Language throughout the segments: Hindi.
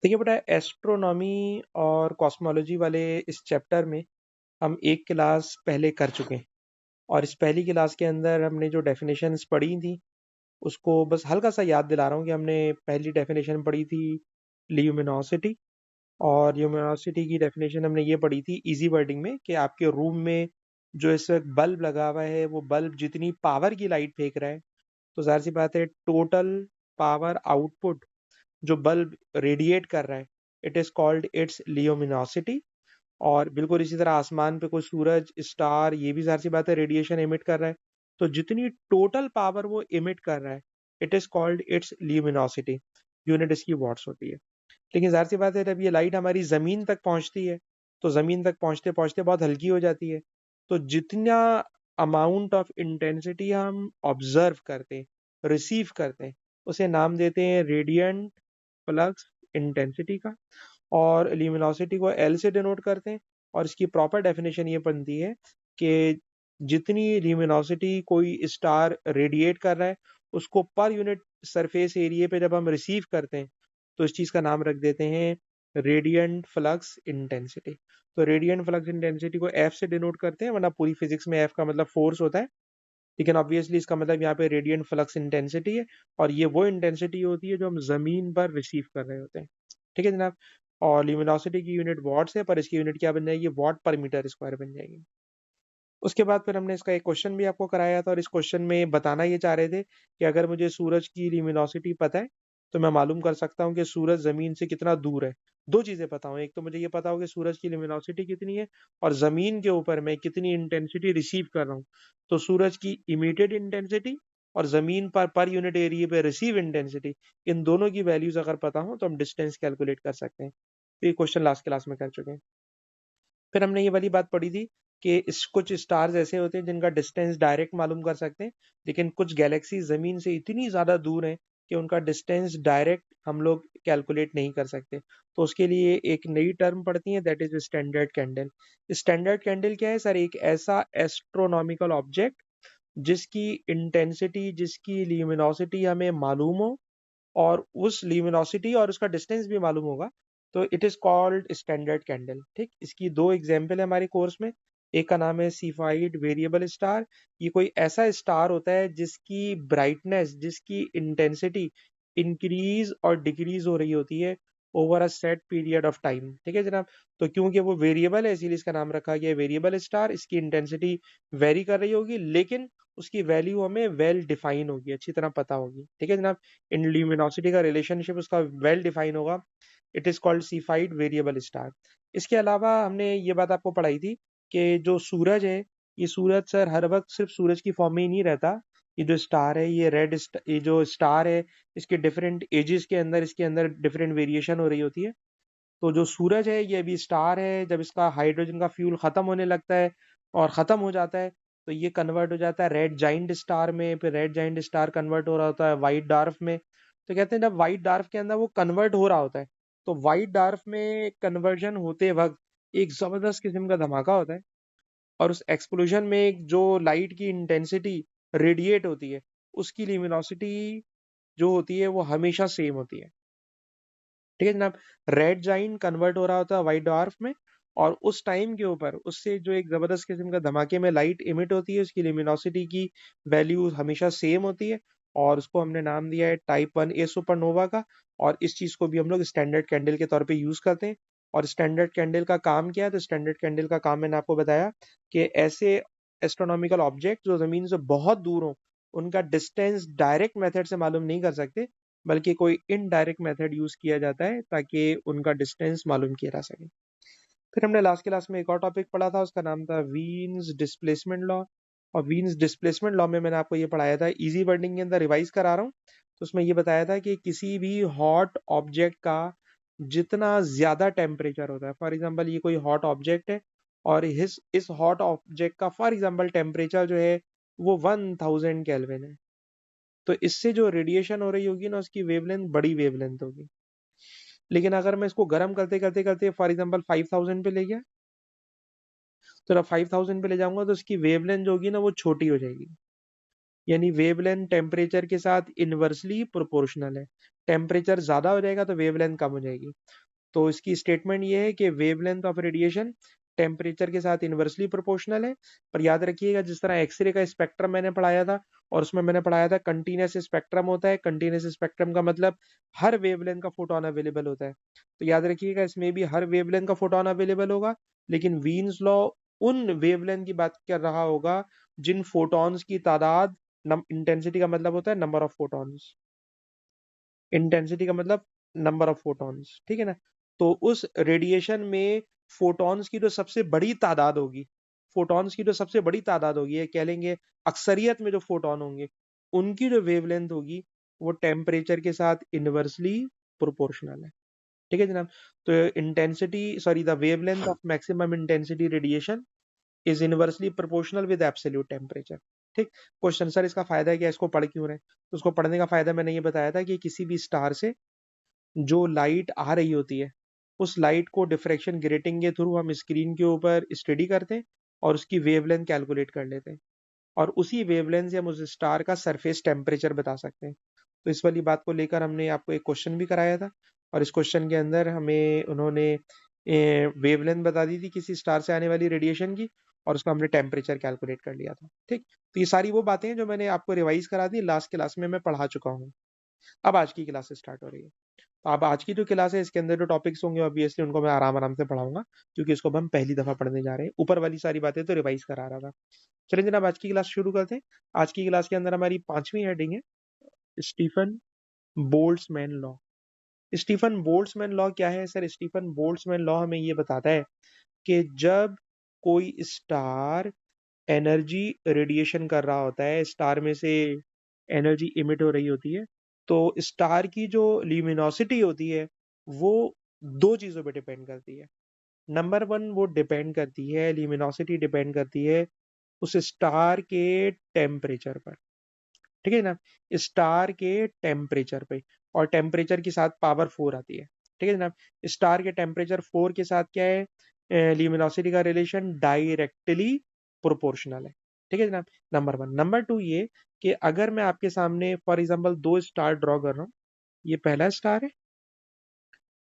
देखिए बेटा, एस्ट्रोनॉमी और कॉस्मोलॉजी वाले इस चैप्टर में हम एक क्लास पहले कर चुके हैं। और इस पहली क्लास के अंदर हमने जो डेफिनेशंस पढ़ी थी उसको बस हल्का सा याद दिला रहा हूँ कि हमने पहली डेफिनेशन पढ़ी थी ल्यूमिनोसिटी। और ल्यूमिनोसिटी की डेफिनेशन हमने ये पढ़ी थी इजी वर्डिंग में कि आपके रूम में जो इस वक्त बल्ब लगा हुआ है वो बल्ब जितनी पावर की लाइट फेंक रहा है, तो जाहिर सी बात है टोटल पावर आउटपुट जो बल्ब रेडिएट कर रहा है इट इज कॉल्ड इट्स लियोमिनोसिटी। और बिल्कुल इसी तरह आसमान पे कोई सूरज स्टार ये भी जाहिर सी बात है रेडिएशन एमिट कर रहा है। तो जितनी टोटल पावर वो एमिट कर रहा है it is called its luminosity. Unit इसकी वॉट्स होती है। लेकिन जाहिर सी बात है जब ये लाइट हमारी जमीन तक पहुंचती है तो जमीन तक पहुंचते पहुंचते बहुत हल्की हो जाती है। तो जितना अमाउंट ऑफ इंटेंसिटी हम ऑब्जर्व करते हैं रिसीव करते हैं उसे नाम देते हैं रेडियंट फ्लक्स इंटेंसिटी का। और ल्यूमिनोसिटी को एल से डिनोट करते हैं। और इसकी प्रॉपर डेफिनेशन ये बनती है कि जितनी ल्यूमिनोसिटी कोई स्टार रेडिएट कर रहा है उसको पर यूनिट सरफेस एरिया पे जब हम रिसीव करते हैं तो इस चीज का नाम रख देते हैं रेडियंट फ्लक्स इंटेंसिटी। तो रेडियंट फ्लक्स इंटेंसिटी को एफ से डिनोट करते हैं, वरना पूरी फिजिक्स में एफ का मतलब फोर्स होता है। लेकिन ऑब्वियसली इसका मतलब यहाँ पे रेडियंट फ्लक्स इंटेंसिटी है। और ये वो इंटेंसिटी होती है जो हम जमीन पर रिसीव कर रहे होते हैं। ठीक है जनाब। और ल्यूमिनोसिटी की यूनिट वॉट्स है, पर इसकी यूनिट क्या बन जाएगी, वॉट पर मीटर स्क्वायर बन जाएगी। उसके बाद फिर हमने इसका एक क्वेश्चन भी आपको कराया था और इस क्वेश्चन में बताना ये चाह रहे थे कि अगर मुझे सूरज की ल्यूमिनोसिटी पता है तो मैं मालूम कर सकता हूँ कि सूरज जमीन से कितना दूर है। दो चीजें पता हो, एक तो मुझे ये पता हो कि सूरज की ल्यूमिनोसिटी कितनी है और जमीन के ऊपर मैं कितनी इंटेंसिटी रिसीव कर रहा हूँ। तो सूरज की इमिटेड इंटेंसिटी और जमीन पर यूनिट एरिया पे रिसीव इंटेंसिटी, इन दोनों की वैल्यूज अगर पता हो तो हम डिस्टेंस कैलकुलेट कर सकते हैं। तो ये क्वेश्चन लास्ट क्लास में कर चुके हैं। फिर हमने ये वाली बात पढ़ी थी कि कुछ स्टार्स ऐसे होते हैं जिनका डिस्टेंस डायरेक्ट मालूम कर सकते हैं, लेकिन कुछ गैलेक्सी जमीन से इतनी ज्यादा दूर हैं कि उनका डिस्टेंस डायरेक्ट हम लोग कैलकुलेट नहीं कर सकते। तो उसके लिए एक नई टर्म पड़ती है, that is standard candle. Standard candle क्या है सर? एक ऐसा एस्ट्रोनॉमिकल ऑब्जेक्ट जिसकी इंटेंसिटी जिसकी ल्यूमिनोसिटी हमें मालूम हो और उस ल्यूमिनोसिटी और उसका डिस्टेंस भी मालूम होगा, तो it is called standard candle. ठीक, इसकी दो एग्जाम्पल है हमारे कोर्स में। एक का नाम है सीफाइड वेरिएबल स्टार। ये कोई ऐसा स्टार होता है जिसकी ब्राइटनेस जिसकी इंटेंसिटी इंक्रीज और डिक्रीज हो रही होती है over a set period of time. ठीक है जनाब। तो क्योंकि वो वेरिएबल है इसीलिए इसका नाम रखा गया है वेरिएबल स्टार। इसकी इंटेंसिटी वेरी कर रही होगी लेकिन उसकी वैल्यू हमें वेल डिफाइन होगी, अच्छी तरह पता होगी। ठीक है जनाब। इन ल्यूमिनोसिटी का रिलेशनशिप उसका वेल डिफाइन होगा। It is called Cepheid variable star. इसके अलावा हमने ये बात आपको पढ़ाई थी कि जो सूरज है, ये सूरज सर हर वक्त सिर्फ सूरज की फॉर्म में ही नहीं रहता। ये जो स्टार है, ये जो स्टार है, इसके डिफरेंट एजेस के अंदर इसके अंदर डिफरेंट वेरिएशन हो रही होती है। तो जो सूरज है ये अभी स्टार है, जब इसका हाइड्रोजन का फ्यूल खत्म होने लगता है और खत्म हो जाता है तो ये कन्वर्ट हो जाता है रेड जाइंट स्टार में। फिर रेड जाइंट स्टार कन्वर्ट हो रहा होता है व्हाइट डार्फ में। तो कहते हैं जब व्हाइट डार्फ के अंदर वो कन्वर्ट हो रहा होता है तो व्हाइट डार्फ में कन्वर्जन होते वक्त एक जबरदस्त किस्म का धमाका होता है। और उस एक्सप्लोजन में जो लाइट की इंटेंसिटी रेडिएट होती है उसकी लिमिनोसिटी जो होती है वो हमेशा सेम होती है। ठीक है जनाब। रेड जाइंट कन्वर्ट हो रहा होता है व्हाइट डॉर्फ में और उस टाइम के ऊपर उससे जो एक जबरदस्त किस्म का धमाके में लाइट इमिट होती है उसकी लिमिनोसिटी की वैल्यू हमेशा सेम होती है। और उसको हमने नाम दिया है टाइप 1 ए सुपरनोवा का। और इस चीज को भी हम लोग स्टैंडर्ड कैंडल के तौर पे यूज करते हैं। और स्टैंडर्ड कैंडल का काम क्या है? तो स्टैंडर्ड कैंडल का काम मैंने आपको बताया कि ऐसे एस्ट्रोनॉमिकल ऑब्जेक्ट जो जमीन से बहुत दूर हो उनका डिस्टेंस डायरेक्ट मेथड से मालूम नहीं कर सकते, बल्कि कोई इनडायरेक्ट मेथड यूज किया जाता है ताकि उनका डिस्टेंस मालूम किया जा सके। फिर हमने लास्ट क्लास में एक और टॉपिक पढ़ा था, उसका नाम था वीन्स डिस्प्लेसमेंट लॉ। और वीन्स डिस्प्लेसमेंट लॉ में मैंने आपको ये पढ़ाया था, इजी वर्डिंग के अंदर रिवाइज करा रहा हूँ। तो उसमें ये बताया था कि किसी भी हॉट ऑब्जेक्ट का जितना ज्यादा टेम्परेचर होता है, फॉर एग्जाम्पल ये कोई हॉट ऑब्जेक्ट है और इस हॉट ऑब्जेक्ट का फॉर एग्जाम्पल टेम्परेचर जो है वो 1000 केल्विन है। तो इससे जो रेडिएशन हो रही होगी ना उसकी वेवलेंथ बड़ी वेवलेंथ होगी। लेकिन अगर मैं इसको गर्म करते करते करते फॉर एग्जांपल 5000 पे ले गया तो जब 5000 पे ले जाऊंगा तो उसकी वेवलेंथ जो होगी ना वो छोटी हो जाएगी। यानी वेवलेंथ टेम्परेचर के साथ इनवर्सली प्रोपोर्शनल है। टेम्परेचर ज्यादा हो जाएगा तो वेवलेंथ कम हो जाएगी। तो इसकी स्टेटमेंट ये है कि वेवलेंथ ऑफ रेडिएशन टेम्परेचर के साथ इनवर्सली प्रोपोर्शनल है। पर याद रखिएगा, जिस तरह एक्सरे का स्पेक्ट्रम मैंने पढ़ाया था और उसमें मैंने पढ़ाया था कंटीन्यूअस स्पेक्ट्रम होता है। कंटीन्यूअस स्पेक्ट्रम का मतलब हर वेवलेंथ का फोटोन अवेलेबल होता है। तो याद रखिएगा, इसमें भी हर वेवलेंथ का फोटोन अवेलेबल होगा, लेकिन वीन्स लॉ उन वेवलेंथ की बात कर रहा होगा जिन फोटॉन्स की तादाद, इंटेंसिटी का मतलब होता है नंबर ऑफ फोटॉन्स, इंटेंसिटी का मतलब नंबर ऑफ फोटॉन्स, ठीक है ना। तो उस रेडिएशन में फोटॉन्स की जो सबसे बड़ी तादाद होगी, फोटॉन्स की जो सबसे बड़ी तादाद होगी, ये कह लेंगे अक्सरियत में जो फोटॉन होंगे, उनकी जो वेवलेंथ होगी वो टेम्परेचर के साथ इनवर्सली प्रोपोर्शनल है। ठीक है जनाब। तो intensity, sorry, the wavelength of maximum intensity radiation is inversely proportional with absolute temperature. ठीक। क्वेश्चन, सर इसका फायदा क्या है, इसको पढ़ क्यों रहे हैं? तो उसको पढ़ने का फायदा मैंने ये बताया था कि किसी भी स्टार से जो लाइट आ रही होती है, उस लाइट को डिफ्रैक्शन ग्रेटिंग के थ्रू हम स्क्रीन के ऊपर स्टडी करते हैं और उसकी वेवलेंथ कैलकुलेट कर लेते हैं, और उसी वेवलेंथ से हम उस स्टार का सरफेस टेम्परेचर बता सकते हैं। तो इस वाली बात को लेकर हमने आपको एक क्वेश्चन भी कराया था, और इस क्वेश्चन के अंदर हमें उन्होंने वेवलेंथ बता दी थी किसी स्टार से आने वाली रेडिएशन की, और उसका हमने टेम्परेचर कैलकुलेट कर लिया था। ठीक। तो ये सारी वो बातें हैं जो मैंने आपको रिवाइज करा दी, लास्ट क्लास में मैं पढ़ा चुका हूँ। अब आज की क्लास स्टार्ट हो रही है। तो अब आज की जो क्लास है, इसके अंदर जो टॉपिक्स होंगे ऑब्वियसली उनको मैं आराम आराम से पढ़ाऊंगा, क्योंकि इसको अब हम पहली दफा पढ़ने जा रहे हैं। ऊपर वाली सारी बातें तो रिवाइज करा रहा था। चलिए जनाब, आज की क्लास शुरू करते हैं। आज की क्लास के अंदर हमारी 5वीं हेडिंग है Stefan Boltzmann law. Stefan Boltzmann law क्या है सर? स्टीफन बोल्ट्जमैन लॉ हमें ये बताता है कि जब कोई स्टार एनर्जी रेडिएशन कर रहा होता है, स्टार में से एनर्जी इमिट हो रही होती है, तो स्टार की जो ल्यूमिनोसिटी होती है वो दो चीजों पे डिपेंड करती है। नंबर वन, वो डिपेंड करती है, ल्यूमिनोसिटी डिपेंड करती है उस स्टार के टेम्परेचर पर। ठीक है ना, स्टार के टेम्परेचर पे, और टेम्परेचर के साथ पावर 4 आती है। ठीक है जनाब। स्टार के टेम्परेचर 4 के साथ क्या है, ल्यूमिनोसिटी का रिलेशन डायरेक्टली प्रोपोर्शनल है। ठीक है जनाब, नंबर वन। नंबर टू ये कि अगर मैं आपके सामने फॉर एग्जांपल दो स्टार ड्रॉ कर रहा हूँ, ये पहला स्टार है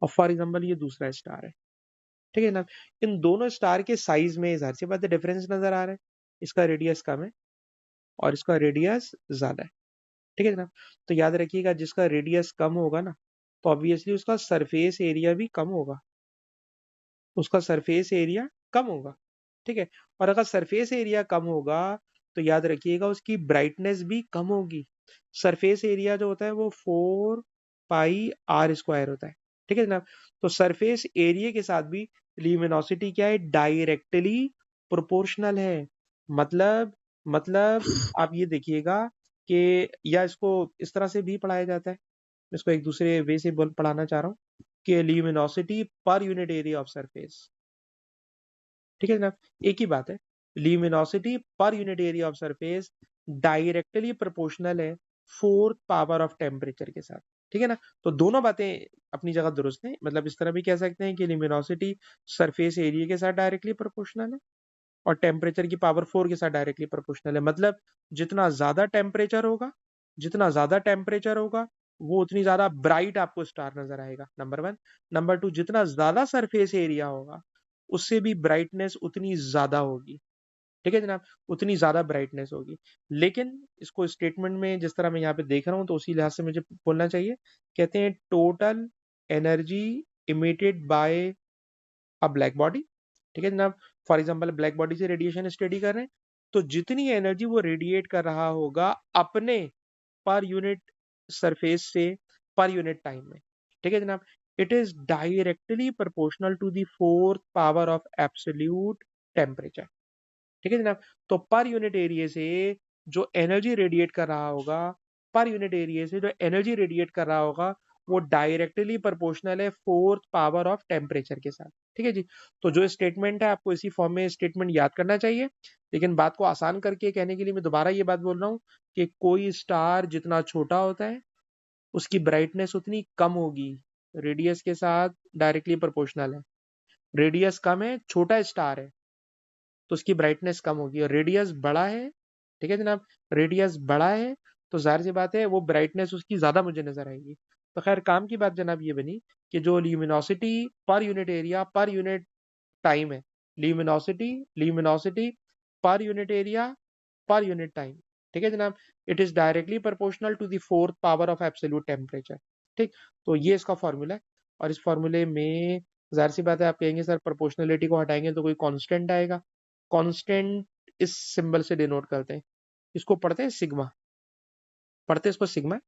और फॉर एग्जांपल ये दूसरा स्टार है। ठीक है जनाब। इन दोनों स्टार के साइज में जाहिर सी बात है डिफरेंस नजर आ रहा है। इसका रेडियस कम है और इसका रेडियस ज्यादा है। ठीक है जनाब। तो याद रखिएगा, जिसका रेडियस कम होगा ना, तो ऑब्वियसली उसका सरफेस एरिया भी कम होगा, उसका सरफेस एरिया कम होगा। ठीक है। और अगर सरफेस एरिया कम होगा तो याद रखिएगा उसकी ब्राइटनेस भी कम होगी। सरफेस एरिया जो होता है वो 4 पाई r² होता है। ठीक है जनाब। तो सरफेस एरिया के साथ भी ल्यूमिनोसिटी क्या है, डायरेक्टली प्रोपोर्शनल है। मतलब आप ये देखिएगा कि, या इसको इस तरह से भी पढ़ाया जाता है, इसको एक दूसरे वे से पढ़ाना चाह रहा हूँ, कि luminosity per unit area of surface. ठीक है जनाब, एक ही बात है। Luminosity per unit area of surface directly proportional है फोर्थ पावर ऑफ टेम्परेचर के साथ। ठीक है ना। तो दोनों बातें अपनी जगह दुरुस्त हैं। मतलब इस तरह भी कह सकते हैं कि ल्यूमिनोसिटी सरफेस एरिया के साथ डायरेक्टली प्रोपोर्शनल है, और टेम्परेचर की पावर 4 के साथ डायरेक्टली प्रोपोर्शनल है। मतलब जितना ज्यादा टेम्परेचर होगा, जितना ज्यादा टेम्परेचर होगा, वो उतनी ज्यादा ब्राइट आपको स्टार नजर आएगा, नंबर वन। नंबर टू, जितना ज्यादा सरफेस एरिया होगा, उससे भी ब्राइटनेस उतनी ज्यादा होगी। ठीक है जनाब, उतनी ज्यादा ब्राइटनेस होगी। लेकिन इसको स्टेटमेंट में जिस तरह मैं यहाँ पे देख रहा हूँ, तो उसी लिहाज से मुझे बोलना चाहिए। कहते हैं total energy emitted by a black body. ठीक है जनाब। फॉर एग्जांपल ब्लैक बॉडी से रेडिएशन स्टडी कर रहे हैं, तो जितनी एनर्जी वो रेडिएट कर रहा होगा अपने पर यूनिट सरफेस से, पर यूनिट टाइम में, ठीक है जनाब, it is directly proportional to the fourth power of absolute temperature. ठीक है जनाब। तो पर यूनिट एरिया से जो एनर्जी रेडिएट कर रहा होगा, पर यूनिट एरिया से जो एनर्जी रेडिएट कर रहा होगा, वो डायरेक्टली प्रोपोर्शनल है फोर्थ पावर ऑफ टेम्परेचर के साथ। ठीक है जी। तो जो स्टेटमेंट है, आपको इसी फॉर्म में स्टेटमेंट याद करना चाहिए। लेकिन बात को आसान करके कहने के लिए मैं दोबारा ये बात बोल रहा हूँ कि कोई स्टार जितना छोटा होता है उसकी ब्राइटनेस उतनी कम होगी, रेडियस के साथ डायरेक्टली प्रोपोर्शनल है। रेडियस कम है, छोटा स्टार है, तो उसकी ब्राइटनेस कम होगी, और रेडियस बड़ा है ठीक है जनाब। रेडियस बड़ा है तो जाहिर सी बात है वो ब्राइटनेस उसकी ज्यादा मुझे नजर आएगी। तो खैर काम की बात जनाब ये बनी कि जो luminosity per unit area per unit time है, luminosity luminosity per unit area per unit time, ठीक है जनाब, it is directly proportional to the fourth power of absolute temperature. ठीक, तो ये इसका फॉर्मूला है। और इस फॉर्मूले में जाहिर सी बात है आप कहेंगे सर प्रोपोर्शनलिटी को हटाएंगे तो कोई कांस्टेंट आएगा। कांस्टेंट इस सिंबल से डिनोट करते हैं, इसको पढ़ते हैं सिग्मा, पढ़ते हैं इसको सिग्मा।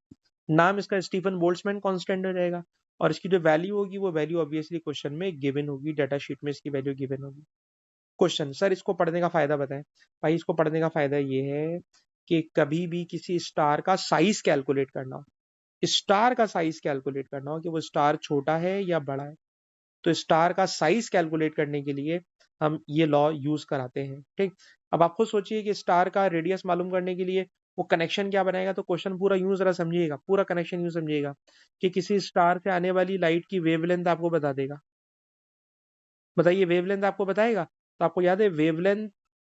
नाम इसका स्टीफन बोल्ट्जमैन कांस्टेंट हो जाएगा और इसकी जो वैल्यू होगी वो वैल्यू ऑब्वियसली क्वेश्चन में गिवन होगी, डाटा शीट में इसकी वैल्यू गिवन होगी। क्वेश्चन, सर इसको पढ़ने का फायदा बताएं। भाई इसको पढ़ने का फायदा ये है कि कभी भी किसी स्टार का साइज कैलकुलेट करना हो, स्टार का साइज कैलकुलेट करना हो कि वो स्टार छोटा है या बड़ा है, तो स्टार का साइज कैलकुलेट करने के लिए हम ये लॉ यूज कराते हैं। ठीक, अब आप खुद सोचिए कि स्टार का रेडियस मालूम करने के लिए वो कनेक्शन क्या बनाएगा। तो क्वेश्चन पूरा यूं जरा समझिएगा, पूरा कनेक्शन यूं समझिएगा कि किसी स्टार से आने वाली लाइट की वेवलेंथ आपको बता देगा। बताइए वेवलेंथ आपको बताएगा, तो आपको याद है वेवलेंथ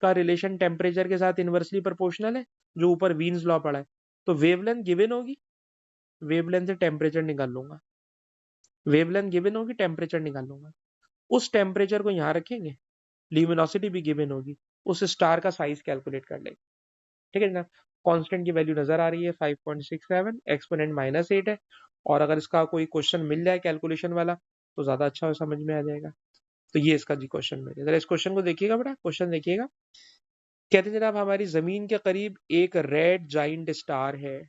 का रिलेशन टेम्परेचर के साथ इनवर्सली प्रोपोर्शनल है, जो ऊपर वीन्स लॉ पढ़ा है। तो वेवलेंथ गिवन होगी, वेवलेंथ से टेम्परेचर निकाल लूंगा, वेवलेंथ गिवन होगी, टेम्परेचर निकाल लूंगा। उस टेम्परेचर को यहाँ रखेंगे, ल्यूमिनोसिटी भी गिवन होगी, उस स्टार का साइज कैलकुलेट कर लेंगे। ठीक है ना। कांस्टेंट की वैल्यू नजर आ रही है 5.67, एक्सपोनेंट -8 है। और अगर इसका कोई क्वेश्चन मिल जाए कैलकुलेशन वाला तो ज्यादा अच्छा हो, समझ में आ जाएगा। तो ये इसका जी क्वेश्चन में, जरा इस क्वेश्चन को देखिएगा बेटा, क्वेश्चन देखिएगा। कहते हैं जनाब हमारी जमीन के करीब एक रेड जाइंट स्टार है।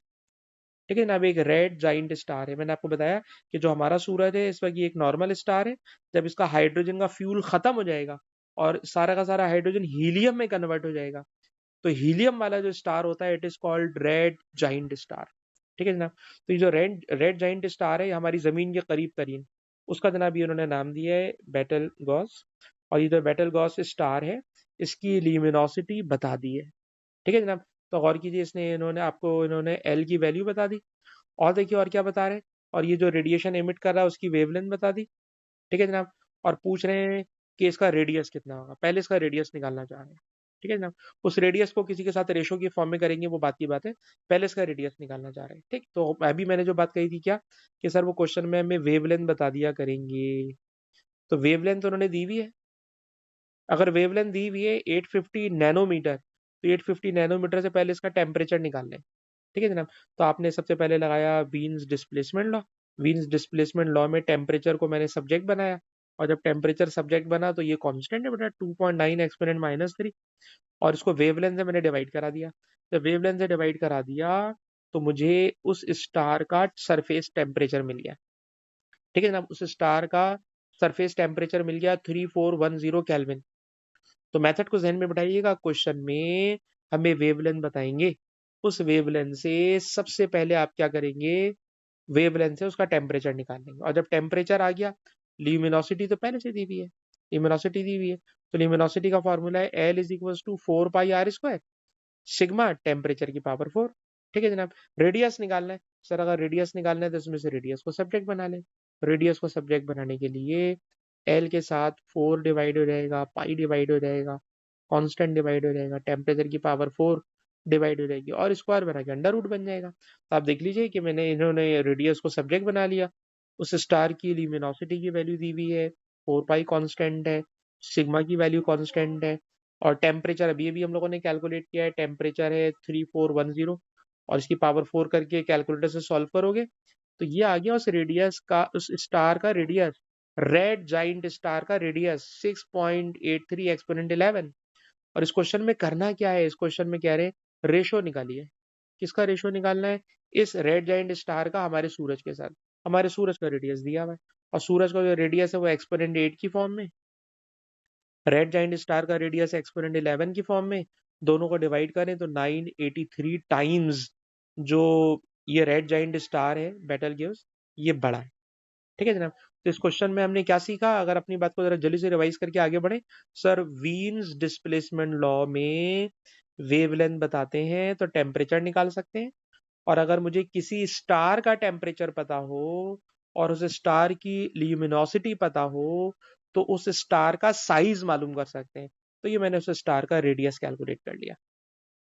ठीक है जनाब, एक रेड जाइंट स्टार है। मैंने आपको बताया कि जो हमारा सूरज है इस वक्त ये एक नॉर्मल स्टार है। जब इसका हाइड्रोजन का फ्यूल खत्म हो जाएगा और सारा का सारा हाइड्रोजन हीलियम में कन्वर्ट हो जाएगा, तो हीलियम वाला जो स्टार होता है it is called red giant star. ठीक है जनाब। तो ये जो रेड रेड जाइंट स्टार है ये हमारी जमीन के करीब तरीन, उसका जनाब ये उन्होंने नाम दिया है बेटल गॉस। और ये जो बेटल गॉस स्टार है इसकी ल्यूमिनोसिटी बता दी है। ठीक है जनाब। तो गौर कीजिए, इसने इन्होंने आपको इन्होंने एल की वैल्यू बता दी, और देखिए और क्या बता रहे हैं, और ये जो रेडिएशन एमिट कर रहा है उसकी वेवलेंथ बता दी। ठीक है जनाब। और पूछ रहे हैं कि इसका रेडियस कितना होगा, पहले इसका रेडियस निकालना चाह रहे हैं। ठीक है जनाब। उस रेडियस को किसी के साथ रेशो की फॉर्म में करेंगे वो बात की बात है, पहले इसका रेडियस निकालना चाह रहे हैं। ठीक, तो अभी मैंने जो बात कही थी क्या, कि सर वो क्वेश्चन में हमें वेवलेंथ बता दिया करेंगे। तो वेवलेंथ उन्होंने दी हुई है, अगर वेवलेंथ दी हुई है 850 नैनोमीटर, तो 850 नैनोमीटर से पहले इसका टेम्परेचर निकाल लें। ठीक है जनाब। तो आपने सबसे पहले लगाया Wien's displacement law. Wien's displacement law में टेम्परेचर को मैंने सब्जेक्ट बनाया, और जब टेम्परेचर सब्जेक्ट बना तो ये कांस्टेंट है बेटा 2.9 एक्सपोनेंट -3, और इसको वेवलेंथ से मैंने डिवाइड करा दिया। जब वेवलेंथ से डिवाइड करा दिया तो मुझे उस स्टार का सरफेस टेम्परेचर मिल गया। ठीक है जनाब, उस स्टार का सरफेस टेम्परेचर मिल गया 3410 केल्विन। तो मेथड को जहन में बिठाइएगा, क्वेश्चन में हमें वेवलेंथ बताएंगे, उस वेवलेंथ से सबसे पहले आप क्या करेंगे, वेवलेंथ से उसका टेम्परेचर निकाल लेंगे। और जब टेम्परेचर आ गया, ल्यूमिनोसिटी तो पहले से दी हुई है, ल्यूमिनोसिटी दी हुई है, तो ल्यूमिनोसिटी का फॉर्मूला है L is equal to 4πr², sigma temperature की पावर 4। ठीक है जनाब। रेडियस निकालना है, सर अगर रेडियस निकालना है तो इसमें से रेडियस को सब्जेक्ट बना लें। रेडियस को सब्जेक्ट बनाने के लिए एल के साथ 4 डिवाइड हो जाएगा, पाई डिवाइड हो जाएगा, कांस्टेंट डिवाइड हो जाएगा, टेम्परेचर की पावर 4 डिवाइड हो जाएगी, और स्क्वायर बना के अंडर रूट बन जाएगा। तो आप देख लीजिए कि मैंने इन्होंने रेडियस को सब्जेक्ट बना लिया, उस स्टार की ल्यूमिनोसिटी की वैल्यू दी हुई है, 4 पाई कांस्टेंट है, सिग्मा की वैल्यू कांस्टेंट है, और टेम्परेचर अभी अभी हम लोगों ने कैलकुलेट किया है, टेम्परेचर है 3410, और इसकी पावर 4 करके कैलकुलेटर से सॉल्व करोगे तो ये आ गया उस रेडियस का, उस स्टार का रेडियस, रेड जाइंट स्टार का रेडियस 6.83 एक्सपोनेंट 11। और इस क्वेश्चन में करना क्या है, इस क्वेश्चन में कह रहे हैं रेशो निकालिए। किसका रेशो निकालना है, इस रेड जाइंट स्टार का हमारे सूरज के साथ। हमारे सूरज का रेडियस दिया हुआ है, और सूरज का जो रेडियस है वो एक्सपोनेंट 8 की फॉर्म में, रेड जाइंट स्टार का रेडियस एक्सपोनेंट 11 की फॉर्म में। दोनों को डिवाइड करें तो 983 टाइम्स जो ये रेड जाइंट स्टार है बेटल गेव्स, ये बड़ा है। ठीक है जनाब। तो इस क्वेश्चन में हमने क्या सीखा, अगर अपनी बात को जरा जल्दी से रिवाइज करके आगे बढ़े। सर वीन्स डिस्प्लेसमेंट लॉ में वेवलेंथ बताते हैं तो टेम्परेचर निकाल सकते हैं, और अगर मुझे किसी स्टार का टेम्परेचर पता हो और उस स्टार की ल्यूमिनोसिटी पता हो तो उस स्टार का साइज मालूम कर सकते हैं। तो ये मैंने उस स्टार का रेडियस कैलकुलेट कर लिया।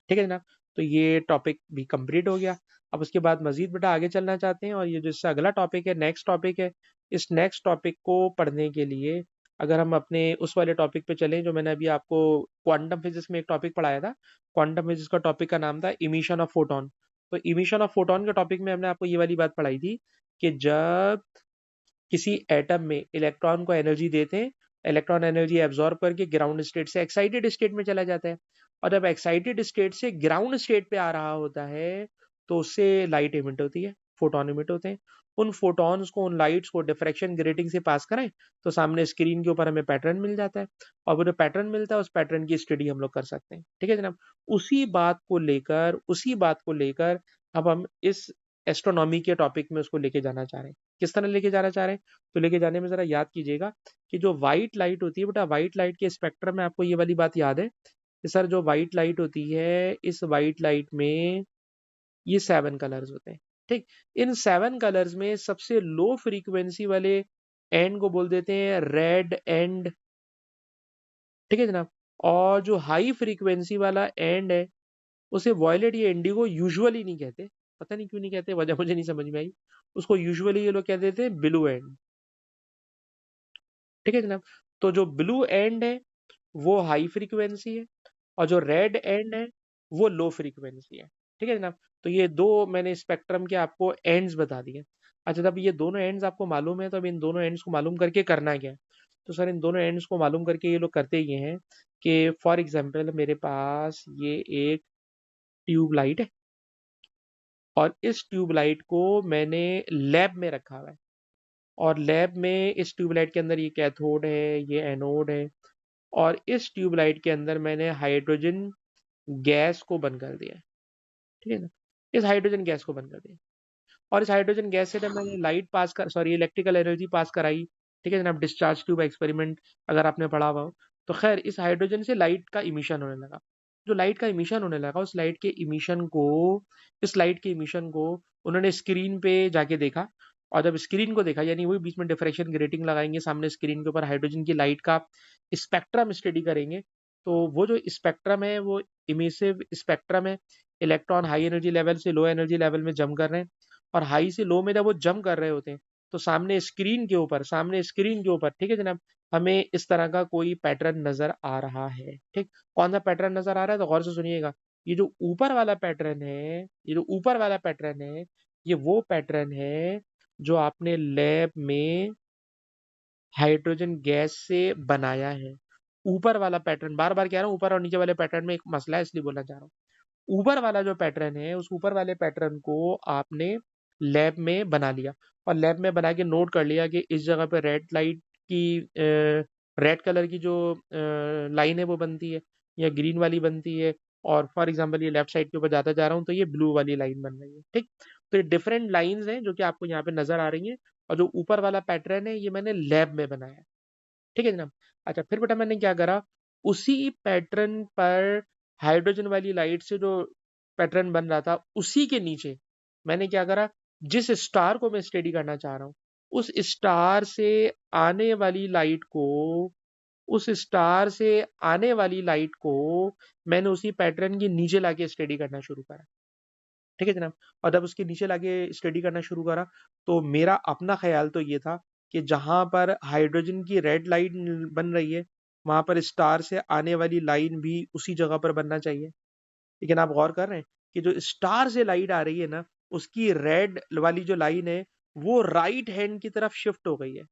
ठीक है जनाब। तो ये टॉपिक भी कंप्लीट हो गया। अब उसके बाद मजीद बेटा आगे चलना चाहते हैं, और ये जो इससे अगला टॉपिक है, नेक्स्ट टॉपिक है, इस नेक्स्ट टॉपिक को पढ़ने के लिए अगर हम अपने उस वाले टॉपिक पे चलें जो मैंने अभी आपको क्वांटम फिजिक्स में एक टॉपिक पढ़ाया था। क्वांटम फिजिक्स का टॉपिक का नाम था इमिशन ऑफ फोटोन। तो इमिशन ऑफ फोटोन के टॉपिक में हमने आपको ये वाली बात पढ़ाई थी कि जब किसी एटम में इलेक्ट्रॉन को एनर्जी देते हैं, इलेक्ट्रॉन एनर्जी एब्जॉर्ब करके ग्राउंड स्टेट से एक्साइटेड स्टेट में चला जाता है, और जब एक्साइटेड स्टेट से ग्राउंड स्टेट पे आ रहा होता है तो उससे लाइट इमिट होती है, फोटोन इमिट होते हैं। उन फोटॉन्स को, उन लाइट्स को डिफ्रैक्शन ग्रेटिंग से पास करें तो सामने स्क्रीन के ऊपर हमें पैटर्न मिल जाता है, और वो जो पैटर्न मिलता है उस पैटर्न की स्टडी हम लोग कर सकते हैं। ठीक है जनाब। उसी बात को लेकर अब हम इस एस्ट्रोनॉमी के टॉपिक में उसको लेके जाना चाह रहे हैं। किस तरह लेके जाना चाह रहे हैं? तो लेके जाने में जरा याद कीजिएगा कि जो व्हाइट लाइट होती है बेटा, व्हाइट लाइट के स्पेक्ट्रम में आपको ये वाली बात याद है कि सर जो व्हाइट लाइट होती है, इस व्हाइट लाइट में ये 7 कलर्स होते हैं। ठीक। इन 7 कलर्स में सबसे लो फ्रीक्वेंसी वाले एंड को बोल देते हैं रेड एंड। ठीक है जनाब। और जो हाई फ्रीक्वेंसी वाला एंड है उसे वॉयलेट या इंडिगो यूजुअली नहीं कहते। पता नहीं क्यों नहीं कहते, वजह मुझे नहीं समझ में आई। उसको यूजुअली ये लोग कह देते हैं ब्लू एंड। ठीक है जनाब। तो जो ब्लू एंड है वो हाई फ्रीक्वेंसी है, और जो रेड एंड है वो लो फ्रीक्वेंसी है। ठीक है जनाब। तो ये दो मैंने स्पेक्ट्रम के आपको एंड्स बता दिए। अच्छा, जब ये दोनों एंड्स आपको मालूम है तो अब इन दोनों एंड्स को मालूम करके करना क्या है? तो सर इन दोनों एंड्स को मालूम करके ये लोग करते ये हैं कि फॉर एग्जाम्पल मेरे पास ये एक ट्यूब लाइट है, और इस ट्यूब लाइट को मैंने लैब में रखा हुआ है, और लैब में इस ट्यूबलाइट के अंदर ये कैथोड है, ये एनोड है, और इस ट्यूबलाइट के अंदर मैंने हाइड्रोजन गैस को बंद कर दिया है। ठीक है ना। इस हाइड्रोजन गैस को बंद कर दिया, और इस हाइड्रोजन गैस से जब मैंने लाइट पास कर सॉरी इलेक्ट्रिकल एनर्जी पास कराई। ठीक है जनाब। डिस्चार्ज ट्यूब एक्सपेरिमेंट अगर आपने पढ़ा हुआ हो तो खैर इस हाइड्रोजन से लाइट का इमिशन होने लगा। जो लाइट का इमिशन होने लगा उस लाइट के इमिशन को इस लाइट के इमिशन को उन्होंने स्क्रीन पे जाके देखा, और जब स्क्रीन को देखा यानी वही बीच में डिफ्रैक्शन ग्रेटिंग लगाएंगे, सामने स्क्रीन के ऊपर हाइड्रोजन की लाइट का स्पेक्ट्रम स्टडी करेंगे, तो वो जो स्पेक्ट्रम है वो इमिसिव स्पेक्ट्रम है। इलेक्ट्रॉन हाई एनर्जी लेवल से लो एनर्जी लेवल में जंप कर रहे हैं, और हाई से लो में जब वो जंप कर रहे होते हैं तो सामने स्क्रीन के ऊपर ठीक है जनाब, हमें इस तरह का कोई पैटर्न नजर आ रहा है। ठीक। कौन सा पैटर्न नजर आ रहा है? तो गौर से सुनिएगा। ये जो ऊपर वाला पैटर्न है ये जो ऊपर वाला पैटर्न है ये वो पैटर्न है जो आपने लैब में हाइड्रोजन गैस से बनाया है। ऊपर वाला पैटर्न, बार बार कह रहा हूँ, ऊपर और नीचे वाले पैटर्न में एक मसला है इसलिए बोलना चाह रहा हूँ। ऊपर वाला जो पैटर्न है उस ऊपर वाले पैटर्न को आपने लैब में बना लिया, और लैब में बना के नोट कर लिया कि इस जगह पे रेड लाइट की रेड कलर की जो लाइन है वो बनती है, या ग्रीन वाली बनती है, और फॉर एग्जांपल ये लेफ्ट साइड के ऊपर जाता जा रहा हूँ तो ये ब्लू वाली लाइन बन रही है। ठीक। तो ये डिफरेंट लाइंस हैं जो कि आपको यहाँ पे नजर आ रही हैं, और जो ऊपर वाला पैटर्न है ये मैंने लैब में बनाया। ठीक है जनाब। अच्छा, फिर बेटा मैंने क्या करा, उसी पैटर्न पर हाइड्रोजन वाली लाइट से जो पैटर्न बन रहा था उसी के नीचे मैंने क्या करा, जिस स्टार को मैं स्टडी करना चाह रहा हूँ उस स्टार से आने वाली लाइट को उस स्टार से आने वाली लाइट को मैंने उसी पैटर्न के नीचे लाके स्टडी करना शुरू करा। ठीक है जनाब। और जब उसके नीचे लाके स्टडी करना शुरू करा तो मेरा अपना ख्याल तो ये था कि जहां पर हाइड्रोजन की रेड लाइन बन रही है वहां पर स्टार से आने वाली लाइन भी उसी जगह पर बनना चाहिए। लेकिन आप गौर कर रहे हैं कि जो स्टार से लाइट आ रही है ना उसकी रेड वाली जो लाइन है वो राइट हैंड की तरफ शिफ्ट हो गई है,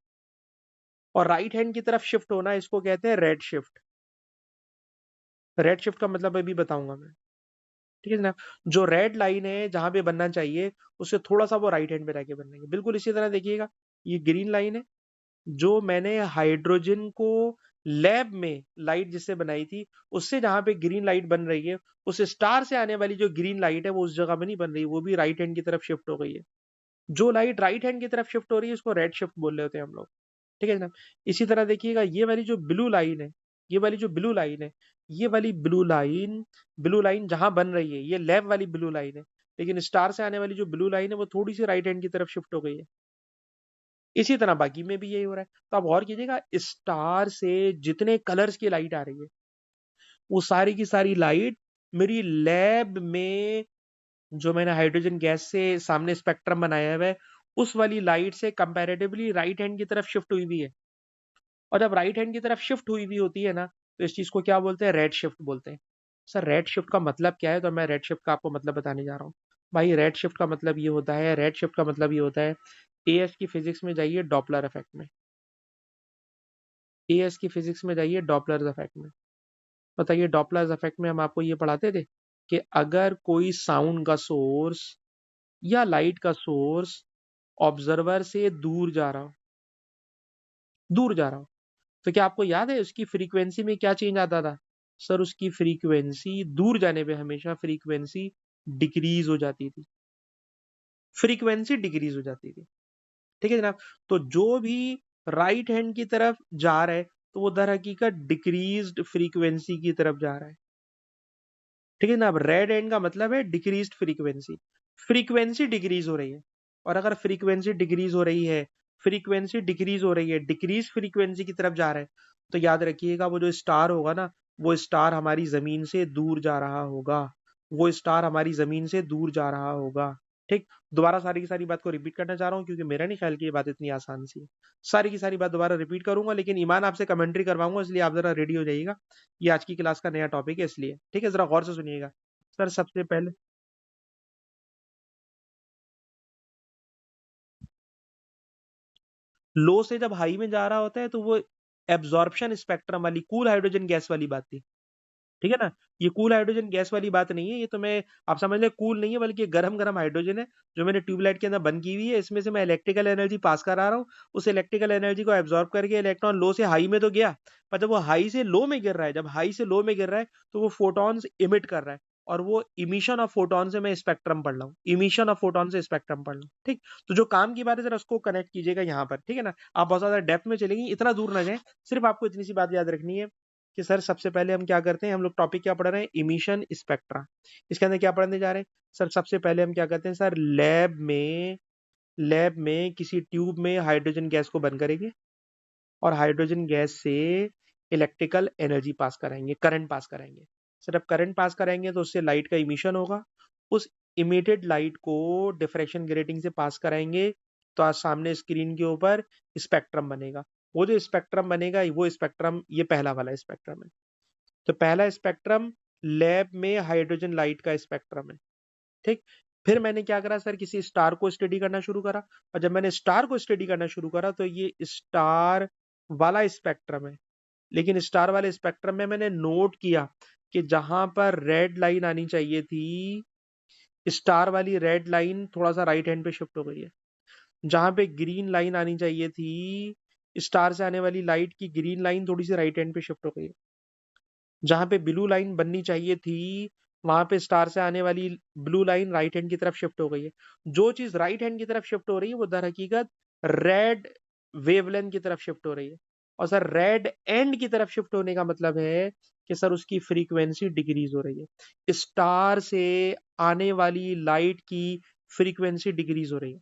और राइट हैंड की तरफ शिफ्ट होना इसको कहते हैं रेड शिफ्ट। रेड शिफ्ट का मतलब अभी बताऊंगा मैं। ठीक है ना। जो रेड लाइन है जहां पे बनना चाहिए उससे थोड़ा सा वो राइट हैंड पे रह के बनना है। बिल्कुल इसी तरह देखिएगा, ये ग्रीन लाइन है जो मैंने हाइड्रोजन को लैब में लाइट जिससे बनाई थी उससे जहां पे ग्रीन लाइट बन रही है उस स्टार से आने वाली जो ग्रीन लाइट है वो उस जगह में नहीं बन रही, वो भी राइट हैंड की तरफ शिफ्ट हो गई है। जो लाइट राइट हैंड की तरफ शिफ्ट हो रही है उसको रेड शिफ्ट बोल रहे होते हैं हम लोग। ठीक है ना। इसी तरह देखिएगा ये वाली जो ब्लू लाइन है ये वाली जो ब्लू लाइन है ये वाली ब्लू लाइन जहां बन रही है ये लेफ्ट वाली ब्लू लाइन है, लेकिन स्टार से आने वाली जो ब्लू लाइन है वो थोड़ी सी राइट हैंड की तरफ शिफ्ट हो गई है। इसी तरह बाकी में भी यही हो रहा है। तो आप गौर कीजिएगा, स्टार से जितने कलर्स की लाइट आ रही है वो सारी की सारी लाइट मेरी लैब में जो मैंने हाइड्रोजन गैस से सामने स्पेक्ट्रम बनाया हुआ है, उस वाली लाइट से कंपैरेटिवली राइट हैंड की तरफ शिफ्ट हुई हुई है। और जब राइट हैंड की तरफ शिफ्ट हुई हुई होती है ना, तो इस चीज को क्या बोलते हैं? रेड शिफ्ट बोलते हैं। सर रेड शिफ्ट का मतलब क्या है? तो मैं रेड शिफ्ट का आपको मतलब बताने जा रहा हूँ। भाई रेड शिफ्ट का मतलब ये होता है, रेड शिफ्ट का मतलब ये होता है, एएस की फिजिक्स में जाइए, डॉपलर इफेक्ट में। एएस की फिजिक्स में जाइए, डॉपलर इफेक्ट में। बताइए, डॉपलर इफेक्ट में हम आपको ये पढ़ाते थे कि अगर कोई साउंड का सोर्स या लाइट का सोर्स ऑब्जर्वर से दूर जा रहा हो, दूर जा रहा हो, तो क्या आपको याद है उसकी फ्रीक्वेंसी में क्या चेंज आता था? सर उसकी फ्रीक्वेंसी दूर जाने पे हमेशा फ्रीक्वेंसी डिक्रीज हो जाती थी। फ्रीक्वेंसी डिक्रीज हो जाती थी। ठीक है जनाब। तो जो भी राइट हैंड की तरफ जा रहा है, तो वो दर हकीकत डिक्रीज्ड फ्रीक्वेंसी की तरफ जा रहा है। ठीक है ना। अब रेड एंड का मतलब है डिक्रीज्ड फ्रीक्वेंसी। फ्रीक्वेंसी डिक्रीज हो रही है, और अगर फ्रीक्वेंसी डिक्रीज हो रही है, फ्रीक्वेंसी डिक्रीज हो रही है, डिक्रीज फ्रीक्वेंसी की तरफ जा रहा है, तो याद रखिएगा वो जो स्टार होगा ना, वो स्टार हमारी जमीन से दूर जा रहा होगा। वो स्टार हमारी जमीन से दूर जा रहा होगा। ठीक। दोबारा सारी की सारी बात को रिपीट करना चाह रहा हूँ, क्योंकि मेरा नहीं ख्याल कि ये बात इतनी आसान सी है। सारी की सारी बात दोबारा रिपीट करूंगा, लेकिन ईमान आपसे कमेंट्री करवाऊंगा, इसलिए आप जरा रेडी हो जाइएगा। ये आज की क्लास का नया टॉपिक है, इसलिए ठीक है, जरा गौर से सुनिएगा। सर सबसे पहले लो से जब हाई में जा रहा होता है, तो वो एब्जॉर्प्शन स्पेक्ट्रम वाली कूल हाइड्रोजन गैस वाली बात थी। ठीक है ना। ये कूल हाइड्रोजन गैस वाली बात नहीं है, ये तो मैं आप समझ लें कूल नहीं है, बल्कि गरम गरम हाइड्रोजन है, जो मैंने ट्यूबलाइट के अंदर बंद की हुई है। इसमें से मैं इलेक्ट्रिकल एनर्जी पास करा रहा हूँ। उस इलेक्ट्रिकल एनर्जी को एब्जॉर्ब करके इलेक्ट्रॉन लो से हाई में तो गया, पर जब वो हाई से लो में गिर रहा है, जब हाई से लो में गिर रहा है, तो वो फोटॉन्स इमिट कर रहा है। और वो इमिशन ऑफ फोटॉन से मैं स्पेक्ट्रम पढ़ रहा हूँ, इमिशन ऑफ फोटॉन से स्पेक्ट्रम पढ़ रहा हूँ। ठीक। तो जो काम की बात है जरा उसको कनेक्ट कीजिएगा यहाँ पर, ठीक है ना। आप बहुत ज्यादा डेप्थ में चलेंगे, इतना दूर ना जाए। सिर्फ आपको इतनी सी बात याद रखनी है कि सर सबसे पहले हम क्या करते हैं, हम लोग टॉपिक क्या पढ़ रहे हैं? Emission spectra. इसके अंदर क्या पढ़ने जा रहे हैं? सर सबसे पहले हम क्या करते हैं सर, लैब में किसी ट्यूब में हाइड्रोजन गैस को बंद करेंगे, और हाइड्रोजन गैस से इलेक्ट्रिकल एनर्जी पास कराएंगे, करंट पास कराएंगे। सर अब करंट पास कराएंगे तो उससे लाइट का इमिशन होगा। उस इमिटेड लाइट को डिफ्रैक्शन ग्रेटिंग से पास कराएंगे, तो आज सामने स्क्रीन के ऊपर स्पेक्ट्रम बनेगा। वो जो स्पेक्ट्रम बनेगा, वो स्पेक्ट्रम ये पहला वाला स्पेक्ट्रम है। तो पहला स्पेक्ट्रम लैब में हाइड्रोजन लाइट का स्पेक्ट्रम है। ठीक। फिर मैंने क्या करा सर, किसी स्टार को स्टडी करना शुरू करा, और जब मैंने स्टार को स्टडी करना शुरू करा, तो ये स्टार वाला स्पेक्ट्रम है। लेकिन स्टार वाले स्पेक्ट्रम में मैंने नोट किया कि जहां पर रेड लाइन आनी चाहिए थी, स्टार वाली रेड लाइन थोड़ा सा राइट हैंड पे शिफ्ट हो गई है। जहां पे ग्रीन लाइन आनी चाहिए थी, स्टार से आने वाली लाइट की ग्रीन लाइन थोड़ी सी राइट हैंड पे शिफ्ट हो गई है। जहां पे ब्लू लाइन बननी चाहिए थी, वहां पे स्टार से आने वाली ब्लू लाइन राइट हैंड की तरफ शिफ्ट हो गई है। जो चीज राइट हैंड की तरफ शिफ्ट हो रही है, वो दर हकीकत रेड वेवलेंथ की तरफ शिफ्ट हो रही है। और सर रेड एंड की तरफ शिफ्ट होने का मतलब है कि सर उसकी फ्रीक्वेंसी डिक्रीज हो रही है, स्टार से आने वाली लाइट की फ्रीक्वेंसी डिक्रीज हो रही है।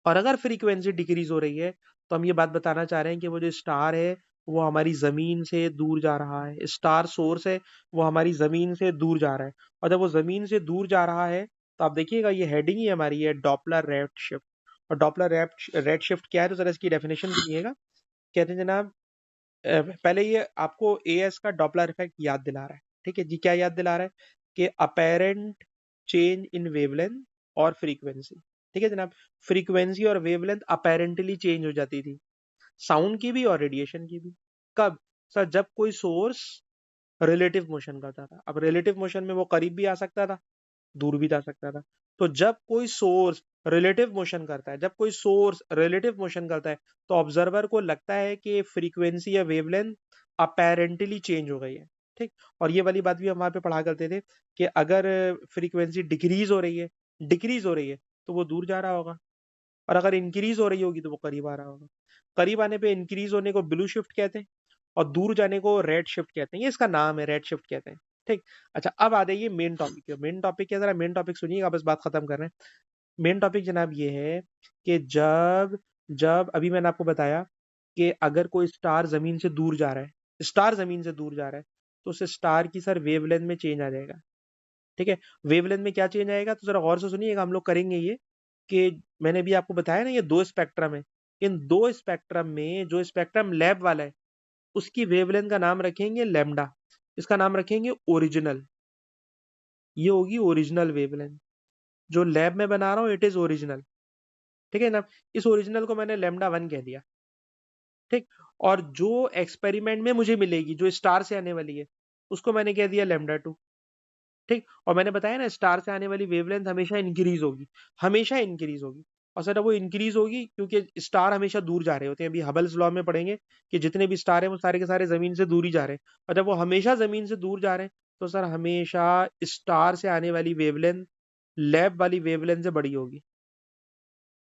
और अगर फ्रीक्वेंसी डिक्रीज हो रही है, तो हम ये बात बताना चाह रहे हैं कि वो जो स्टार है, वो हमारी जमीन से दूर जा रहा है। स्टार सोर्स है, वो हमारी जमीन से दूर जा रहा है। और जब वो जमीन से दूर जा रहा है, तो आप देखिएगा ये हेडिंग ही हमारी है, डॉपलर रेड शिफ्ट। और डॉपलर रेड शिफ्ट क्या है, तो जरा इसकी डेफिनेशन सुनिएगा। कहते हैं जनाब, पहले ये आपको एएस का डॉपलर इफेक्ट याद दिला रहा है। ठीक है जी, क्या याद दिला रहा है? कि अपेरेंट चेंज इन वेवलेंथ और फ्रीक्वेंसी। ठीक है जनाब। फ्रीक्वेंसी और वेवलेंथ अपेरेंटली चेंज हो जाती थी, साउंड की भी और रेडिएशन की भी। कब? सर जब कोई सोर्स रिलेटिव मोशन करता था। अब रिलेटिव मोशन में वो करीब भी आ सकता था, दूर भी जा सकता था। तो जब कोई सोर्स रिलेटिव मोशन करता है, जब कोई सोर्स रिलेटिव मोशन करता है, तो ऑब्जर्वर को लगता है कि फ्रीक्वेंसी या वेवलेंथ अपेरेंटली चेंज हो गई है। ठीक। और ये वाली बात भी हम वहां पे पढ़ा करते थे कि अगर फ्रीक्वेंसी डिक्रीज हो रही है, डिक्रीज हो रही है, तो वो दूर जा रहा होगा, और अगर इंक्रीज हो रही होगी तो वो करीब आ रहा होगा। करीब आने पे इंक्रीज होने को ब्लू शिफ्ट कहते हैं, और दूर जाने को रेड शिफ्ट कहते हैं। ये इसका नाम है, रेड शिफ्ट कहते हैं। ठीक। अच्छा, अब आ जाइए मेन टॉपिक पे। मेन टॉपिक क्या, जरा मेन टॉपिक सुनिएगा, बस बात खत्म कर रहे हैं। मेन टॉपिक जनाब ये है कि जब जब अभी मैंने आपको बताया कि अगर कोई स्टार जमीन से दूर जा रहा है, स्टार जमीन से दूर जा रहा है, तो उस स्टार की सर वेवलेंथ में चेंज आ जाएगा। ठीक है। वेवलेंथ में क्या चेंज आएगा, तो जरा गौर से सुनिएगा, हम लोग करेंगे ये कि मैंने भी आपको बताया ना, ये दो स्पेक्ट्रम है। इन दो स्पेक्ट्रम में जो स्पेक्ट्रम लैब वाला है उसकी वेवलेंथ का नाम रखेंगे लैम्डा, इसका नाम रखेंगे ओरिजिनल। ये होगी ओरिजिनल वेवलेंथ। जो लैब में बना रहा हूँ इट इज ओरिजिनल। ठीक है ना। इस ओरिजिनल को मैंने लैम्डा 1 कह दिया। ठीक। और जो एक्सपेरिमेंट में मुझे मिलेगी जो स्टार से आने वाली है उसको मैंने कह दिया लैम्डा 2। ठीक। और मैंने बताया ना स्टार से आने वाली वेवलेंथ हमेशा इंक्रीज होगी, हमेशा इंक्रीज होगी। और सर वो इंक्रीज होगी क्योंकि स्टार हमेशा दूर जा रहे होते हैं। अभी हबल्स लॉ में पढ़ेंगे कि जितने भी स्टार हैं वो सारे के सारे जमीन से दूर ही जा रहे हैं। और जब वो हमेशा जमीन से दूर जा रहे हैं तो सर हमेशा स्टार से आने वाली वेवलेंथ लैब वाली वेवलेंथ से बड़ी होगी।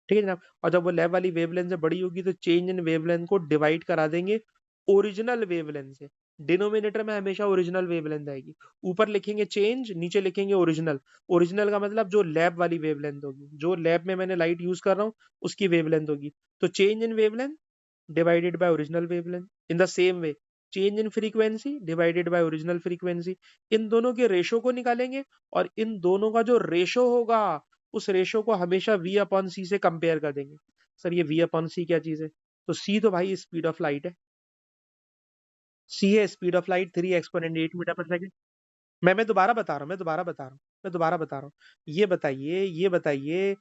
ठीक है जनाब। और जब वो लैब वाली वेवलेंथ से बड़ी होगी तो चेंज इन वेवलेंथ को डिवाइड करा देंगे ओरिजिनल वेवलेंथ से। डिनोमिनेटर में हमेशा ओरिजिनल वेवलेंथ आएगी। ऊपर लिखेंगे चेंज, नीचे लिखेंगे ओरिजिनल। ओरिजिनल का मतलब जो लैब वाली वेवलेंथ होगी, जो लैब में मैंने लाइट यूज कर रहा हूँ उसकी वेवलेंथ होगी। तो change in wavelength divided by original wavelength. In the same way change in frequency divided by original frequency. इन दोनों के रेशो को निकालेंगे और इन दोनों का जो रेशो होगा उस रेशो को हमेशा v अपॉन सी से कंपेयर कर देंगे। सर ये v अपॉन सी क्या चीज है, तो c तो भाई स्पीड ऑफ लाइट है। c है speed of light 3 exponent 8 metre per second. मैं दोबारा बता रहा हूँ, मैं दोबारा बता रहा हूँ। ये बताइए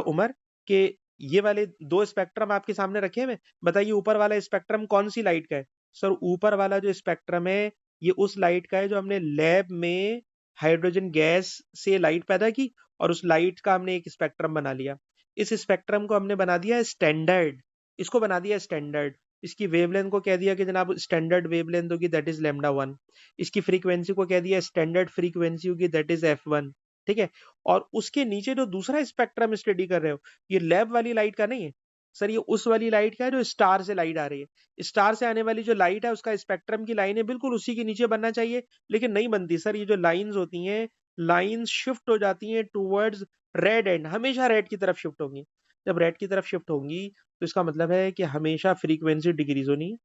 उमर कि ये वाले दो स्पेक्ट्रम आपके सामने रखे हैं। बताइए ऊपर वाला स्पेक्ट्रम कौन सी लाइट का है। सर ऊपर वाला जो स्पेक्ट्रम है ये उस लाइट का है जो हमने लैब में हाइड्रोजन गैस से लाइट पैदा की और उस लाइट का हमने एक स्पेक्ट्रम बना लिया। इस स्पेक्ट्रम को हमने बना दिया स्टैंडर्ड, इसको बना दिया स्टैंडर्ड। इसकी वेवलेंथ को कह दिया कि जनाब स्टैंडर्ड वेवलेंथ होगी दैट इज लैम्डा 1। इसकी फ्रीक्वेंसी को कह दिया स्टैंडर्ड फ्रीक्वेंसी होगी दैट इज f1। ठीक है। और उसके नीचे जो दूसरा स्पेक्ट्रम स्टडी कर रहे हो ये लैब वाली लाइट का नहीं है सर, ये उस वाली लाइट का है जो स्टार से लाइट आ रही है। स्टार से आने वाली जो लाइट है उसका स्पेक्ट्रम की लाइन है बिल्कुल उसी के नीचे बनना चाहिए, लेकिन नहीं बनती सर। ये जो लाइंस होती हैं, लाइंस शिफ्ट हो जाती हैं टूवर्ड्स रेड एंड, हमेशा रेड की तरफ शिफ्ट होंगी। जब रेड की तरफ शिफ्ट होंगी तो इसका मतलब है कि हमेशा फ्रीक्वेंसी डिक्रीज होनी है।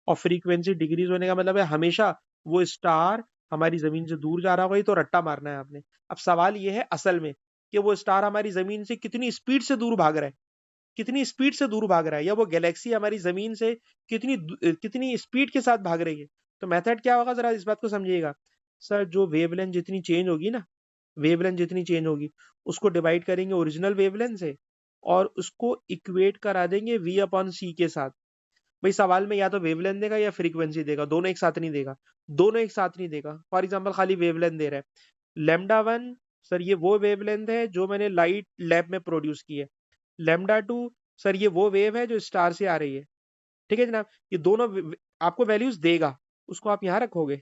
और फ्रीक्वेंसी डिक्रीज होने का मतलब है हमेशा वो स्टार हमारी जमीन से दूर जा रहा होगा। ये तो रट्टा मारना है आपने। अब सवाल ये है असल में कि वो स्टार हमारी जमीन से कितनी स्पीड से दूर भाग रहा है, कितनी स्पीड से दूर भाग रहा है, या वो गैलेक्सी हमारी जमीन से कितनी स्पीड के साथ भाग रही है। तो मेथड क्या होगा जरा इस बात को समझिएगा। सर जो वेवलेंथ जितनी चेंज होगी ना, वेवलेंथ जितनी चेंज होगी उसको डिवाइड करेंगे ओरिजिनल वेवलेंथ से और उसको इक्वेट करा देंगे v अपॉन सी के साथ। भाई सवाल में या तो वेवलेंथ देगा या फ्रीक्वेंसी देगा, दोनों एक साथ नहीं देगा। दोनों एक साथ नहीं देगा। फॉर एग्जांपल खाली वेवलेंथ दे रहा है लैम्डा 1। सर ये वो वेवलेंथ है जो मैंने लाइट लैब में प्रोड्यूस की है। लैम्डा 2 सर ये वो वेव है जो स्टार से आ रही है। ठीक है जनाब। ये दोनों आपको वैल्यूज देगा, उसको आप यहाँ रखोगे।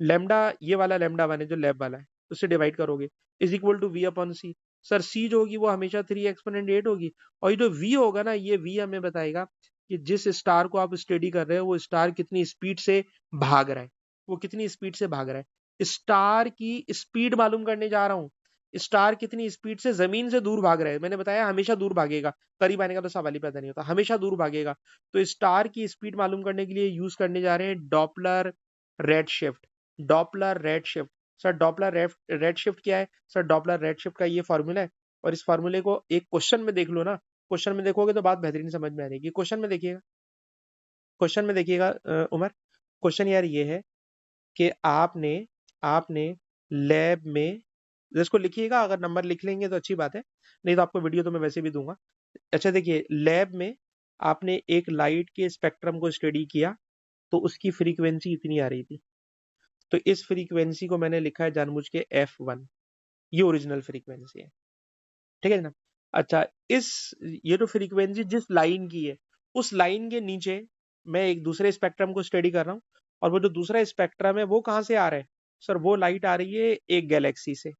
लैम्डा ये वाला लैम्डा 1 है जो लैब वाला है, उससे डिवाइड करोगे is equal to v upon C. Sir C जो होगी वो हमेशा 3 एक्सपोनेंट 8 होगी। और ये जो v होगा ना, ये v हमें बताएगा कि जिस स्टार को आप स्टडी कर रहे हो वो स्टार कितनी स्पीड से भाग रहा है, वो कितनी स्पीड से भाग रहा है। स्टार की स्पीड मालूम करने जा रहा हूँ। स्टार कितनी स्पीड से जमीन से दूर भाग रहा है, मैंने बताया हमेशा दूर भागेगा, करीब आने का तो सवाल ही पैदा नहीं होता, हमेशा दूर भागेगा। तो स्टार की स्पीड मालूम करने के लिए यूज करने जा रहे हैं Doppler red shift. Doppler red shift. Sir Doppler red shift क्या है। सर डॉपलर रेड शिफ्ट का ये फॉर्मूला है और इस फॉर्मूले को एक क्वेश्चन में देख लो ना। क्वेश्चन में देखोगे तो बात बेहतरीन समझ में आ जाएगी। क्वेश्चन में देखिएगा, क्वेश्चन में देखिएगा उमर। क्वेश्चन यार ये है कि आपने आपने लैब में, इसको लिखिएगा, अगर नंबर लिख लेंगे तो अच्छी बात है, नहीं तो आपको वीडियो तो मैं वैसे भी दूंगा। अच्छा देखिए, लैब में आपने एक लाइट के स्पेक्ट्रम को स्टडी किया तो उसकी फ्रीक्वेंसी इतनी आ रही थी। तो इस फ्रीक्वेंसी को मैंने लिखा है जानबूझ के f1। ये ओरिजिनल फ्रीक्वेंसी है। ठीक है ना। अच्छा इस ये जो फ्रीक्वेंसी जिस लाइन की है उस लाइन के नीचे मैं एक दूसरे स्पेक्ट्रम को स्टडी कर रहा हूँ और वो जो दूसरा स्पेक्ट्रम है वो कहाँ से आ रहा है। सर वो लाइट आ रही है एक गैलेक्सी से।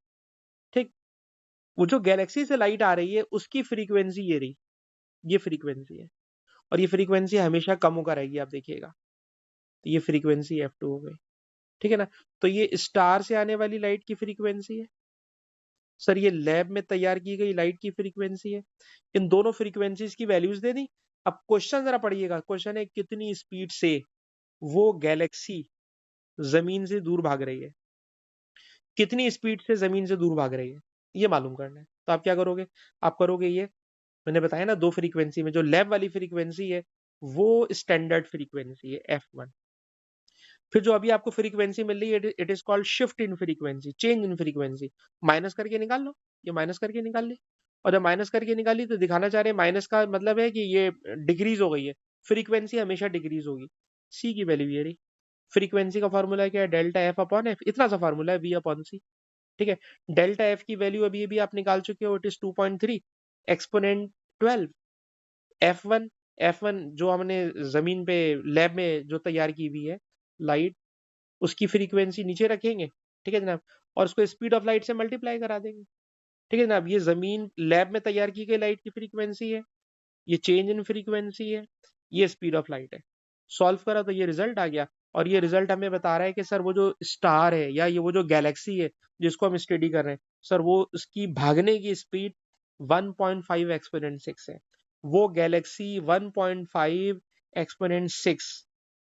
ठीक। वो जो गैलेक्सी से लाइट आ रही है उसकी फ्रीक्वेंसी ये रही, ये फ्रीक्वेंसी है। और ये फ्रीक्वेंसी हमेशा कम होकर रहेगी, आप देखिएगा। तो ये फ्रीक्वेंसी f2 हो गई। ठीक है ना। तो ये स्टार से आने वाली लाइट की फ्रीक्वेंसी है। सर ये लैब में तैयार की गई लाइट की फ्रीक्वेंसी है। इन दोनों फ्रीक्वेंसीज की वैल्यूज दे दी। अब क्वेश्चन जरा पढ़िएगा। क्वेश्चन है कितनी स्पीड से वो गैलेक्सी जमीन से दूर भाग रही है। कितनी स्पीड से जमीन से दूर भाग रही है, ये मालूम करना है। तो आप क्या करोगे, आप करोगे ये, मैंने बताया ना दो फ्रीक्वेंसी में, जो लैब वाली फ्रीक्वेंसी है वो स्टैंडर्ड फ्रीक्वेंसी है F1। फिर जो अभी आपको फ्रीक्वेंसी मिल रही है it is called shift in frequency, change in frequency. Minus करके निकाल लो, ये माइनस करके निकाल ली, और जब माइनस करके निकाली तो दिखाना चाह रहे हैं माइनस का मतलब है कि ये डिक्रीज हो गई है, फ्रीक्वेंसी हमेशा डिक्रीज होगी। सी की वैल्यू ये रही। फ्रीक्वेंसी का फॉर्मूला क्या है, डेल्टा एफ अपॉन एफ, इतना सा फॉर्मूला है, वी अपॉन सी। ठीक है, डेल्टा एफ की वैल्यू अभी अभी आप निकाल चुके हो, it is 2.3 exponent 12। F1, F1 जो हमने जमीन पे लैब में जो तैयार की हुई है लाइट, उसकी फ्रीक्वेंसी नीचे रखेंगे, ठीक है जनाब, और उसको स्पीड ऑफ लाइट से मल्टीप्लाई करा देंगे। ठीक है जनाब, ये जमीन लैब में तैयार की गई लाइट की फ्रीक्वेंसी है, ये चेंज इन फ्रीक्वेंसी है, ये स्पीड ऑफ लाइट है। सॉल्व करा तो ये रिजल्ट आ गया, और ये रिजल्ट हमें बता रहा है कि सर वो जो स्टार है या ये वो जो गैलेक्सी है जिसको हम स्टडी कर रहे हैं, सर वो उसकी भागने की स्पीड 1.5 एक्सपोनेंट 6 है। वो Galaxy 1.5 exponent 6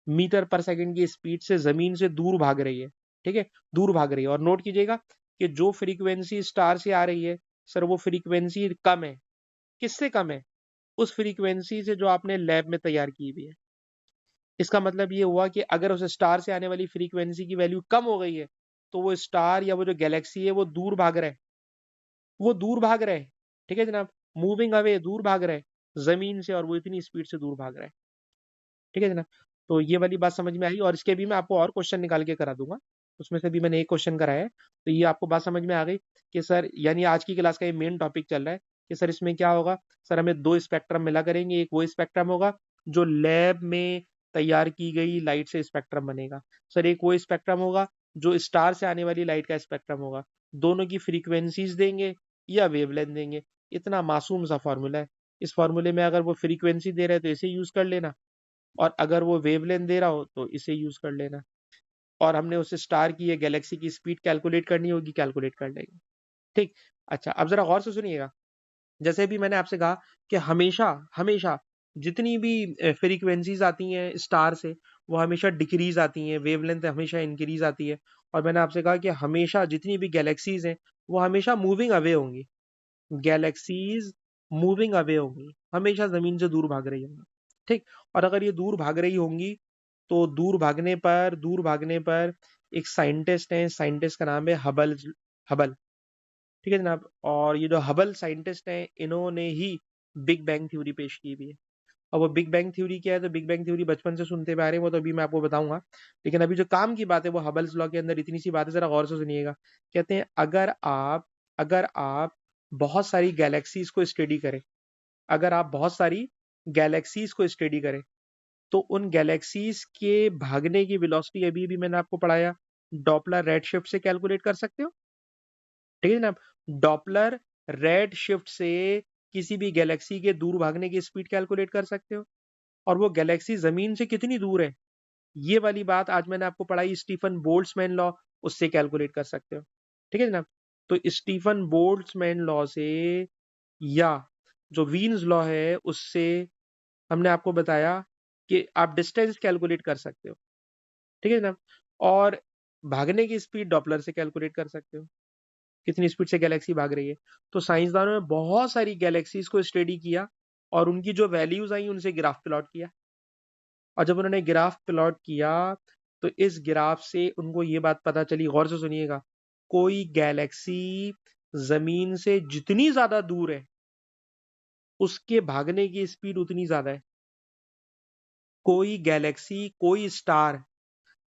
metre per second की स्पीड से जमीन से दूर भाग रही है। ठीक है, दूर भाग रही है, और नोट कीजिएगा कि जो फ्रीक्वेंसी स्टार से आ रही है सर वो फ्रीक्वेंसी कम है। किससे कम है, उस फ्रीक्वेंसी से जो आपने लैब में तैयार की हुई है। इसका मतलब ये हुआ कि अगर उस स्टार से आने वाली फ्रीक्वेंसी की वैल्यू कम हो गई है तो वो स्टार या वो जो गैलेक्सी है वो दूर भाग रहा है, वो दूर भाग रहा है। ठीक है जनाब, मूविंग अवे, दूर भाग रहा है जमीन से, और वो इतनी स्पीड से दूर भाग रहा है। ठीक है जनाब, तो ये वाली बात समझ में आई, और इसके भी मैं आपको और क्वेश्चन निकाल के करा दूंगा। उसमें से भी मैंने एक क्वेश्चन कराया है, तो ये आपको बात समझ में आ गई कि सर, यानी आज की क्लास का ये मेन टॉपिक चल रहा है कि सर इसमें क्या होगा, सर हमें दो स्पेक्ट्रम मिला करेंगे। एक वो स्पेक्ट्रम होगा जो लैब में तैयार की गई लाइट से स्पेक्ट्रम बनेगा, सर एक वो स्पेक्ट्रम होगा जो स्टार से आने वाली लाइट का स्पेक्ट्रम होगा। दोनों की फ्रीक्वेंसीज देंगे या वेवलेंथ देंगे। इतना मासूम सा फॉर्मूला है। इस फॉर्मूले में अगर वो फ्रीक्वेंसी दे रहे हैं तो इसे यूज कर लेना, और अगर वो वेवलेंथ दे रहा हो तो इसे यूज कर लेना, और हमने उस स्टार की या गैलेक्सी की स्पीड कैलकुलेट करनी होगी, कैलकुलेट कर लेंगे। ठीक। अच्छा, अब जरा गौर से सुनिएगा। जैसे भी मैंने आपसे कहा कि हमेशा हमेशा जितनी भी फ्रीक्वेंसीज आती हैं स्टार से वो हमेशा डिक्रीज आती हैं, वेवलेंथ हमेशा इंक्रीज आती है। और मैंने आपसे कहा कि हमेशा जितनी भी गैलेक्सीज हैं वो हमेशा मूविंग अवे होंगी। गैलेक्सीज मूविंग अवे होंगी, हमेशा जमीन से दूर भाग रही होंगी। ठीक। और अगर ये दूर भाग रही होंगी तो दूर भागने पर एक साइंटिस्ट है, साइंटिस्ट का नाम है हबल। हबल। ठीक है जनाब, और ये जो हबल साइंटिस्ट हैं इन्होंने ही बिग बैंग थ्योरी पेश की हुई है। अब वो बिग बैंग थ्योरी क्या है, तो बिग बैंग थ्योरी बचपन से सुनते हुए आ रहे हैं, वो तो अभी मैं आपको बताऊंगा। लेकिन अभी जो काम की बात है वो हबल्स लॉ के अंदर इतनी सी बात है, जरा गौर से सुनिएगा। कहते हैं अगर आप बहुत सारी गैलेक्सीज को स्टडी करें, अगर आप बहुत सारी गैलेक्सीज को स्टडी करें तो उन गैलेक्सीज के भागने की वेलोसिटी अभी भी मैंने आपको पढ़ाया, डॉपलर रेड शिफ्ट से कैलकुलेट कर सकते हो। ठीक है ना, डॉपलर रेड शिफ्ट से किसी भी गैलेक्सी के दूर भागने की स्पीड कैलकुलेट कर सकते हो, और वो गैलेक्सी जमीन से कितनी दूर है ये वाली बात आज मैंने आपको पढ़ाई स्टीफन बोल्ट्जमैन लॉ, उससे कैलकुलेट कर सकते हो। ठीक है जनाब, तो स्टीफन बोल्ट्जमैन लॉ से या जो वीन्स लॉ है उससे हमने आपको बताया कि आप डिस्टेंस कैलकुलेट कर सकते हो। ठीक है जनाब, और भागने की स्पीड डॉपलर से कैलकुलेट कर सकते हो, कितनी स्पीड से गैलेक्सी भाग रही है। तो साइंसदानों ने बहुत सारी गैलेक्सीज को स्टडी किया और उनकी जो वैल्यूज आई उनसे ग्राफ प्लॉट किया, और जब उन्होंने ग्राफ प्लॉट किया तो इस ग्राफ से उनको ये बात पता चली, गौर से सुनिएगा, कोई गैलेक्सी जमीन से जितनी ज्यादा दूर है उसके भागने की स्पीड उतनी ज्यादा है। कोई गैलेक्सी, कोई स्टार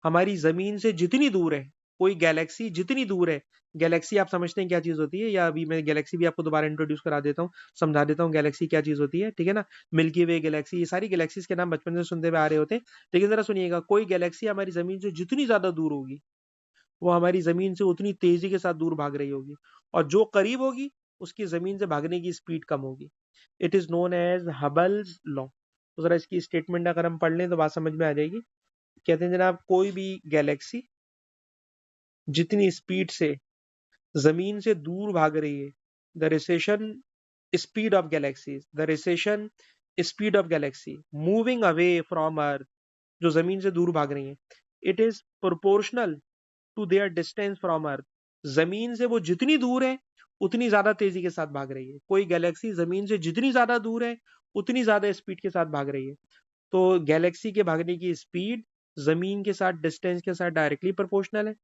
हमारी जमीन से जितनी दूर है, कोई गैलेक्सी जितनी दूर है, गैलेक्सी आप समझते हैं क्या चीज होती है, या अभी मैं गैलेक्सी भी आपको दोबारा इंट्रोड्यूस करा देता हूँ, समझा देता हूँ गैलेक्सी क्या चीज होती है। ठीक है ना, मिल्की वे गैलेक्सी, ये सारी गैलेक्सीज के नाम बचपन से सुनते हुए आ रहे होते हैं। लेकिन जरा सुनिएगा, कोई गैलेक्सी हमारी जमीन से जितनी ज्यादा दूर होगी वो हमारी जमीन से उतनी तेजी के साथ दूर भाग रही होगी, और जो करीब होगी उसकी जमीन से भागने की स्पीड कम होगी। It is known as Hubble's law. तो जरा इसकी स्टेटमेंट अगर हम पढ़ लें तो बात समझ में आ जाएगी। कहते हैं जनाब, कोई भी गैलेक्सी जितनी स्पीड से जमीन से दूर भाग रही है, the recession speed of galaxies, the recession speed of galaxy moving away from earth, जो जमीन से दूर भाग रही है, it is proportional to their distance from earth. जमीन से वो जितनी दूर है उतनी ज्यादा तेजी के साथ भाग रही है। कोई गैलेक्सी जमीन से जितनी ज्यादा दूर है उतनी ज्यादा स्पीड के साथ भाग रही है। तो गैलेक्सी के भागने की स्पीड जमीन के साथ डिस्टेंस के साथ डायरेक्टली प्रोपोर्शनल है।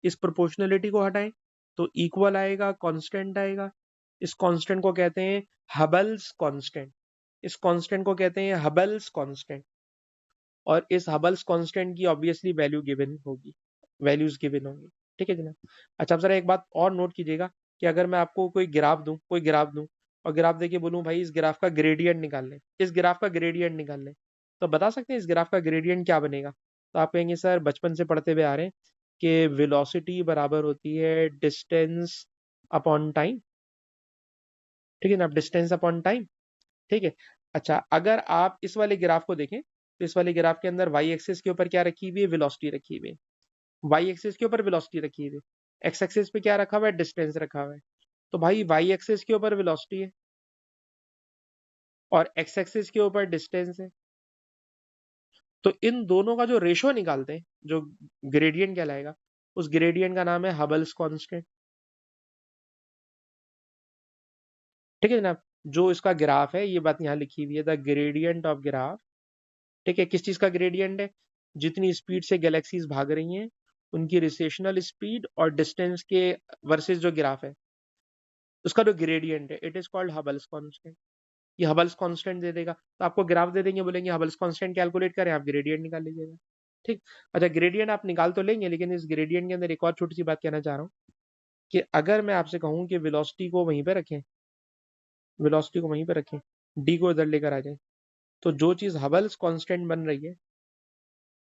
इस प्रोपोर्शनलिटी को हटाएं तो इक्वल आएगा, कांस्टेंट आएगा। इस कांस्टेंट को कहते हैं हबल्स कांस्टेंट। इस कांस्टेंट को कहते हैं हबल्स कांस्टेंट। और इस हबल्स कांस्टेंट की ऑब्वियसली वैल्यू गिवन होगी, वैल्यूज गिवन होंगी। ठीक है जनाब। अच्छा, अब जरा एक बात और नोट कीजिएगा कि अगर मैं आपको कोई ग्राफ दूं और ग्राफ देके बोलूं भाई इस ग्राफ का ग्रेडियंट निकाल लें, इस ग्राफ का ग्रेडियंट निकाल लें, तो बता सकते हैं इस ग्राफ का ग्रेडियंट क्या बनेगा? तो आप कहेंगे सर बचपन से पढ़ते हुए आ रहे हैं कि वेलोसिटी बराबर होती है डिस्टेंस अपॉन टाइम। ठीक है ना, डिस्टेंस अपॉन टाइम। ठीक है। अच्छा, अगर आप इस वाले ग्राफ को देखें तो इस वाले ग्राफ के अंदर वाई एक्सिस के ऊपर क्या रखी हुई है? वेलोसिटी रखी हुई है। वाई एक्सिस के ऊपर वेलोसिटी रखी हुई है। एक्स एक्सिस पे क्या रखा हुआ है? डिस्टेंस रखा हुआ है। तो भाई वाई एक्सिस के ऊपर वेलोसिटी है और एक्स एक्सिस के ऊपर डिस्टेंस है। तो इन दोनों का जो रेशो निकालते हैं, जो ग्रेडियंट कहलाएगा, उस ग्रेडियंट का नाम है हबल्स कांस्टेंट। ठीक है जनाब। जो इसका ग्राफ है, ये बात यहाँ लिखी हुई है, द ग्रेडियंट ऑफ ग्राफ। ठीक है, किस चीज का ग्रेडियंट है? जितनी स्पीड से गैलेक्सीज भाग रही हैं उनकी रिसेशनल स्पीड और डिस्टेंस के वर्सेस जो ग्राफ है उसका जो ग्रेडियंट है, इट इज कॉल्ड हबल्स कांस्टेंट। ये हबल्स कांस्टेंट दे देगा, तो आपको ग्राफ दे देंगे, बोलेंगे हबल्स कांस्टेंट कैलकुलेट करें, आप ग्रेडियंट निकाल लीजिएगा। ठीक। अच्छा, ग्रेडियंट आप निकाल तो लेंगे, लेकिन इस ग्रेडियंट के अंदर एक और छोटी सी बात कहना चाह रहा हूँ कि अगर मैं आपसे कहूँ कि वेलोसिटी को वहीं पे रखें, वेलोसिटी को वहीं पे रखें, डी को इधर लेकर आ जाए, तो जो चीज हबल्स कांस्टेंट बन रही है,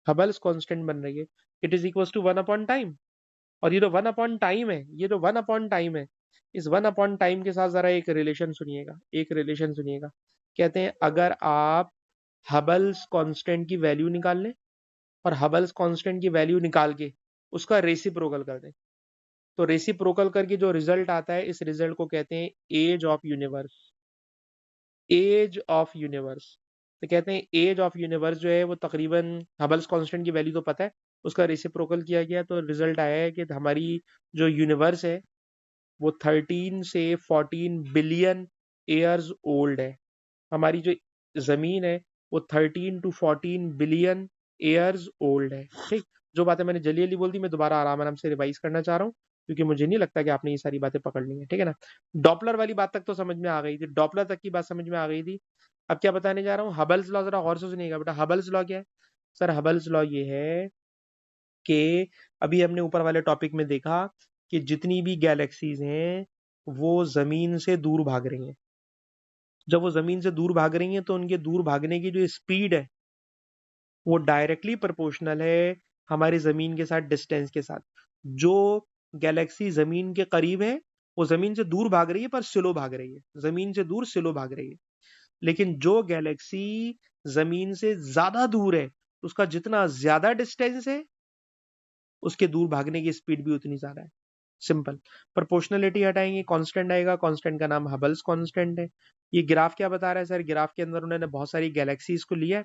हबल्स कांस्टेंट बन रही है, it is equal to 1 upon time. और ये जो 1 अपॉन टाइम है, ये जो 1 अपॉन टाइम है, इस 1 अपॉन टाइम के साथ जरा एक रिलेशन सुनिएगा, एक रिलेशन सुनिएगा। कहते हैं अगर आप हबल्स कांस्टेंट की वैल्यू निकाल लें और हबल्स कांस्टेंट की वैल्यू निकाल के उसका रेसिप्रोकल कर दें, तो रेसिप्रोकल करके जो रिजल्ट आता है, इस रिजल्ट को कहते हैं age of universe. Age of universe. तो कहते हैं एज ऑफ यूनिवर्स जो है वो तकरीबन, हबल्स कांस्टेंट की वैल्यू तो पता है, उसका रेसिप्रोकल किया गया तो रिजल्ट आया है कि हमारी जो यूनिवर्स है वो 13 से 14 बिलियन ईयर्स ओल्ड है। हमारी जो जमीन है वो 13 टू 14 बिलियन ईयर्स ओल्ड है। ठीक। जो बातें मैंने जल्दी जल्दी बोल दी, मैं दोबारा आराम आराम से रिवाइज करना चाह रहा हूँ, क्योंकि मुझे नहीं लगता कि आपने ये सारी बातें पकड़ ली हैं। ठीक है ना। डॉपलर वाली बात तक तो समझ में आ गई थी, डॉपलर तक की बात समझ में आ गई थी। अब क्या बताने जा रहा हूँ, हबल्स लॉ, जरा गौर से सुनिएगा बेटा। हबल्स लॉ क्या है? सर हबल्स लॉ ये है कि अभी हमने ऊपर वाले टॉपिक में देखा कि जितनी भी गैलेक्सीज हैं वो जमीन से दूर भाग रही हैं। जब वो जमीन से दूर भाग रही हैं तो उनके दूर भागने की जो स्पीड है वो डायरेक्टली प्रोपोर्शनल है हमारी जमीन के साथ डिस्टेंस के साथ। जो गैलेक्सी जमीन के करीब है वो जमीन से दूर भाग रही है पर स्लो भाग रही है, जमीन से दूर स्लो भाग रही है। लेकिन जो गैलेक्सी जमीन से ज्यादा दूर है उसका जितना ज्यादा डिस्टेंस है उसके दूर भागने की स्पीड भी उतनी ज्यादा है। सिंपल। प्रोपोर्शनलिटी हटाएंगे, कांस्टेंट आएगा, कांस्टेंट का नाम हबल्स कांस्टेंट है। ये ग्राफ क्या बता रहा है सर? ग्राफ के अंदर उन्होंने बहुत सारी गैलेक्सीज को लिया है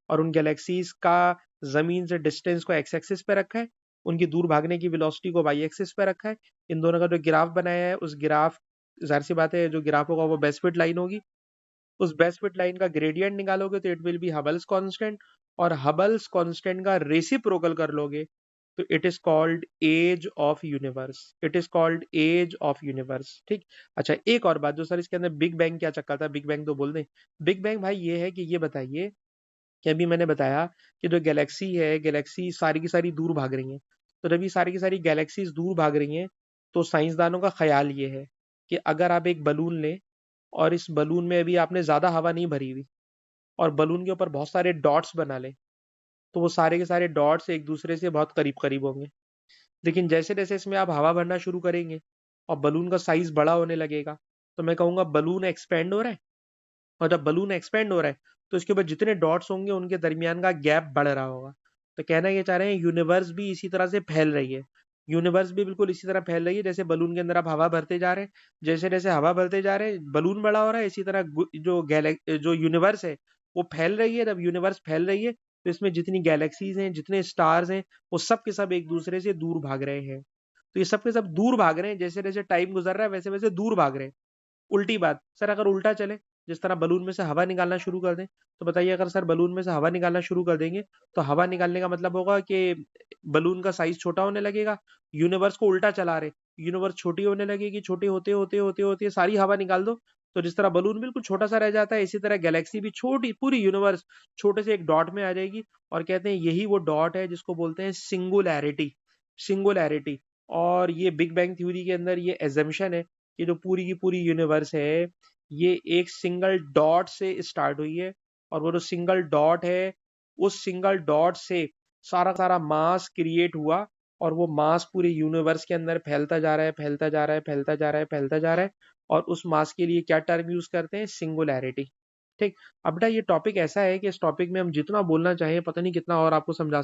और उन गैलेक्सीज का जमीन से डिस्टेंस को एक्स एक्सिस पे रखा है, उनकी दूर भागने की वेलोसिटी को वाई एक्सिस पे रखा है। इन दोनों का जो ग्राफ बनाया है, उस ग्राफ, जाहिर सी बात है जो ग्राफ होगा वो बेस्ट फिट लाइन होगी। उस बेस्ट फिट लाइन का ग्रेडियंट निकालोगे तो it will be Hubble's constant, और हबल्स कांस्टेंट का रेसिप्रोकल कर लोगे तो it is called age of universe. It is called age of universe. ठीक। अच्छा, एक और बात, जो सर इसके अंदर बिग बैंग क्या चक्कर था, बिग बैंग तो बोल दें। बिग बैंग भाई ये है कि ये बताइए कि अभी मैंने बताया कि जो गैलेक्सी है, गैलेक्सी सारी की सारी दूर भाग रही हैं। तो जब ये सारी की सारी गैलेक्सीज दूर भाग रही हैं तो साइंसदानों का ख्याल ये है कि अगर आप एक बलून लें और इस बलून में अभी आपने ज्यादा हवा नहीं भरी हुई और बलून के ऊपर बहुत सारे डॉट्स बना ले, तो वो सारे के सारे डॉट्स एक दूसरे से बहुत करीब करीब होंगे। लेकिन जैसे जैसे इसमें आप हवा भरना शुरू करेंगे और बलून का साइज बड़ा होने लगेगा, तो मैं कहूंगा बलून एक्सपेंड हो रहा है। और जब बलून एक्सपेंड हो रहा है तो इसके ऊपर जितने डॉट्स होंगे उनके दरमियान का गैप बढ़ रहा होगा। तो कहना ये चाह रहे हैं यूनिवर्स भी इसी तरह से फैल रही है। यूनिवर्स भी बिल्कुल इसी तरह फैल रही है जैसे बलून के अंदर आप हवा भरते जा रहे हैं। जैसे जैसे हवा भरते जा रहे हैं बलून बड़ा हो रहा है, इसी तरह जो यूनिवर्स है वो फैल रही है। जब यूनिवर्स फैल रही है तो इसमें जितनी गैलेक्सीज हैं, जितने स्टार्स हैं, वो सब के सब एक दूसरे से दूर भाग रहे हैं। तो ये सब के सब दूर भाग रहे हैं, जैसे जैसे टाइम गुजर रहा है वैसे वैसे दूर भाग रहे हैं। उल्टी बात सर, अगर उल्टा चले, जिस तरह बलून में से हवा निकालना शुरू कर दें, तो बताइए अगर सर बलून में से हवा निकालना शुरू कर देंगे, तो हवा निकालने का मतलब होगा कि बलून का साइज छोटा होने लगेगा। यूनिवर्स को उल्टा चला रहे, यूनिवर्स छोटी होने लगेगी, छोटी होते होते होते होते सारी हवा निकाल दो, तो जिस तरह बलून बिल्कुल छोटा सा रह जाता है, इसी तरह गैलेक्सी भी छोटी, पूरी यूनिवर्स छोटे से एक डॉट में आ जाएगी। और कहते हैं यही वो डॉट है जिसको बोलते हैं सिंगुलैरिटी। सिंगुलैरिटी। और ये बिग बैंग थ्योरी के अंदर ये एजम्पशन है कि जो पूरी की पूरी यूनिवर्स है, ये एक सिंगल डॉट से स्टार्ट हुई है। और वो जो सिंगल डॉट है, उस सिंगल डॉट से सारा सारा मास क्रिएट हुआ, और वो मास पूरे यूनिवर्स के अंदर फैलता जा रहा है, फैलता जा रहा है, फैलता जा रहा है, फैलता जा रहा है। और उस मास के लिए क्या टर्म यूज करते हैं? सिंगुलैरिटी। ठीक। अब बेटा ये टॉपिक ऐसा है कि इस टॉपिक में हम जितना बोलना चाहें पता नहीं कितना और आपको समझा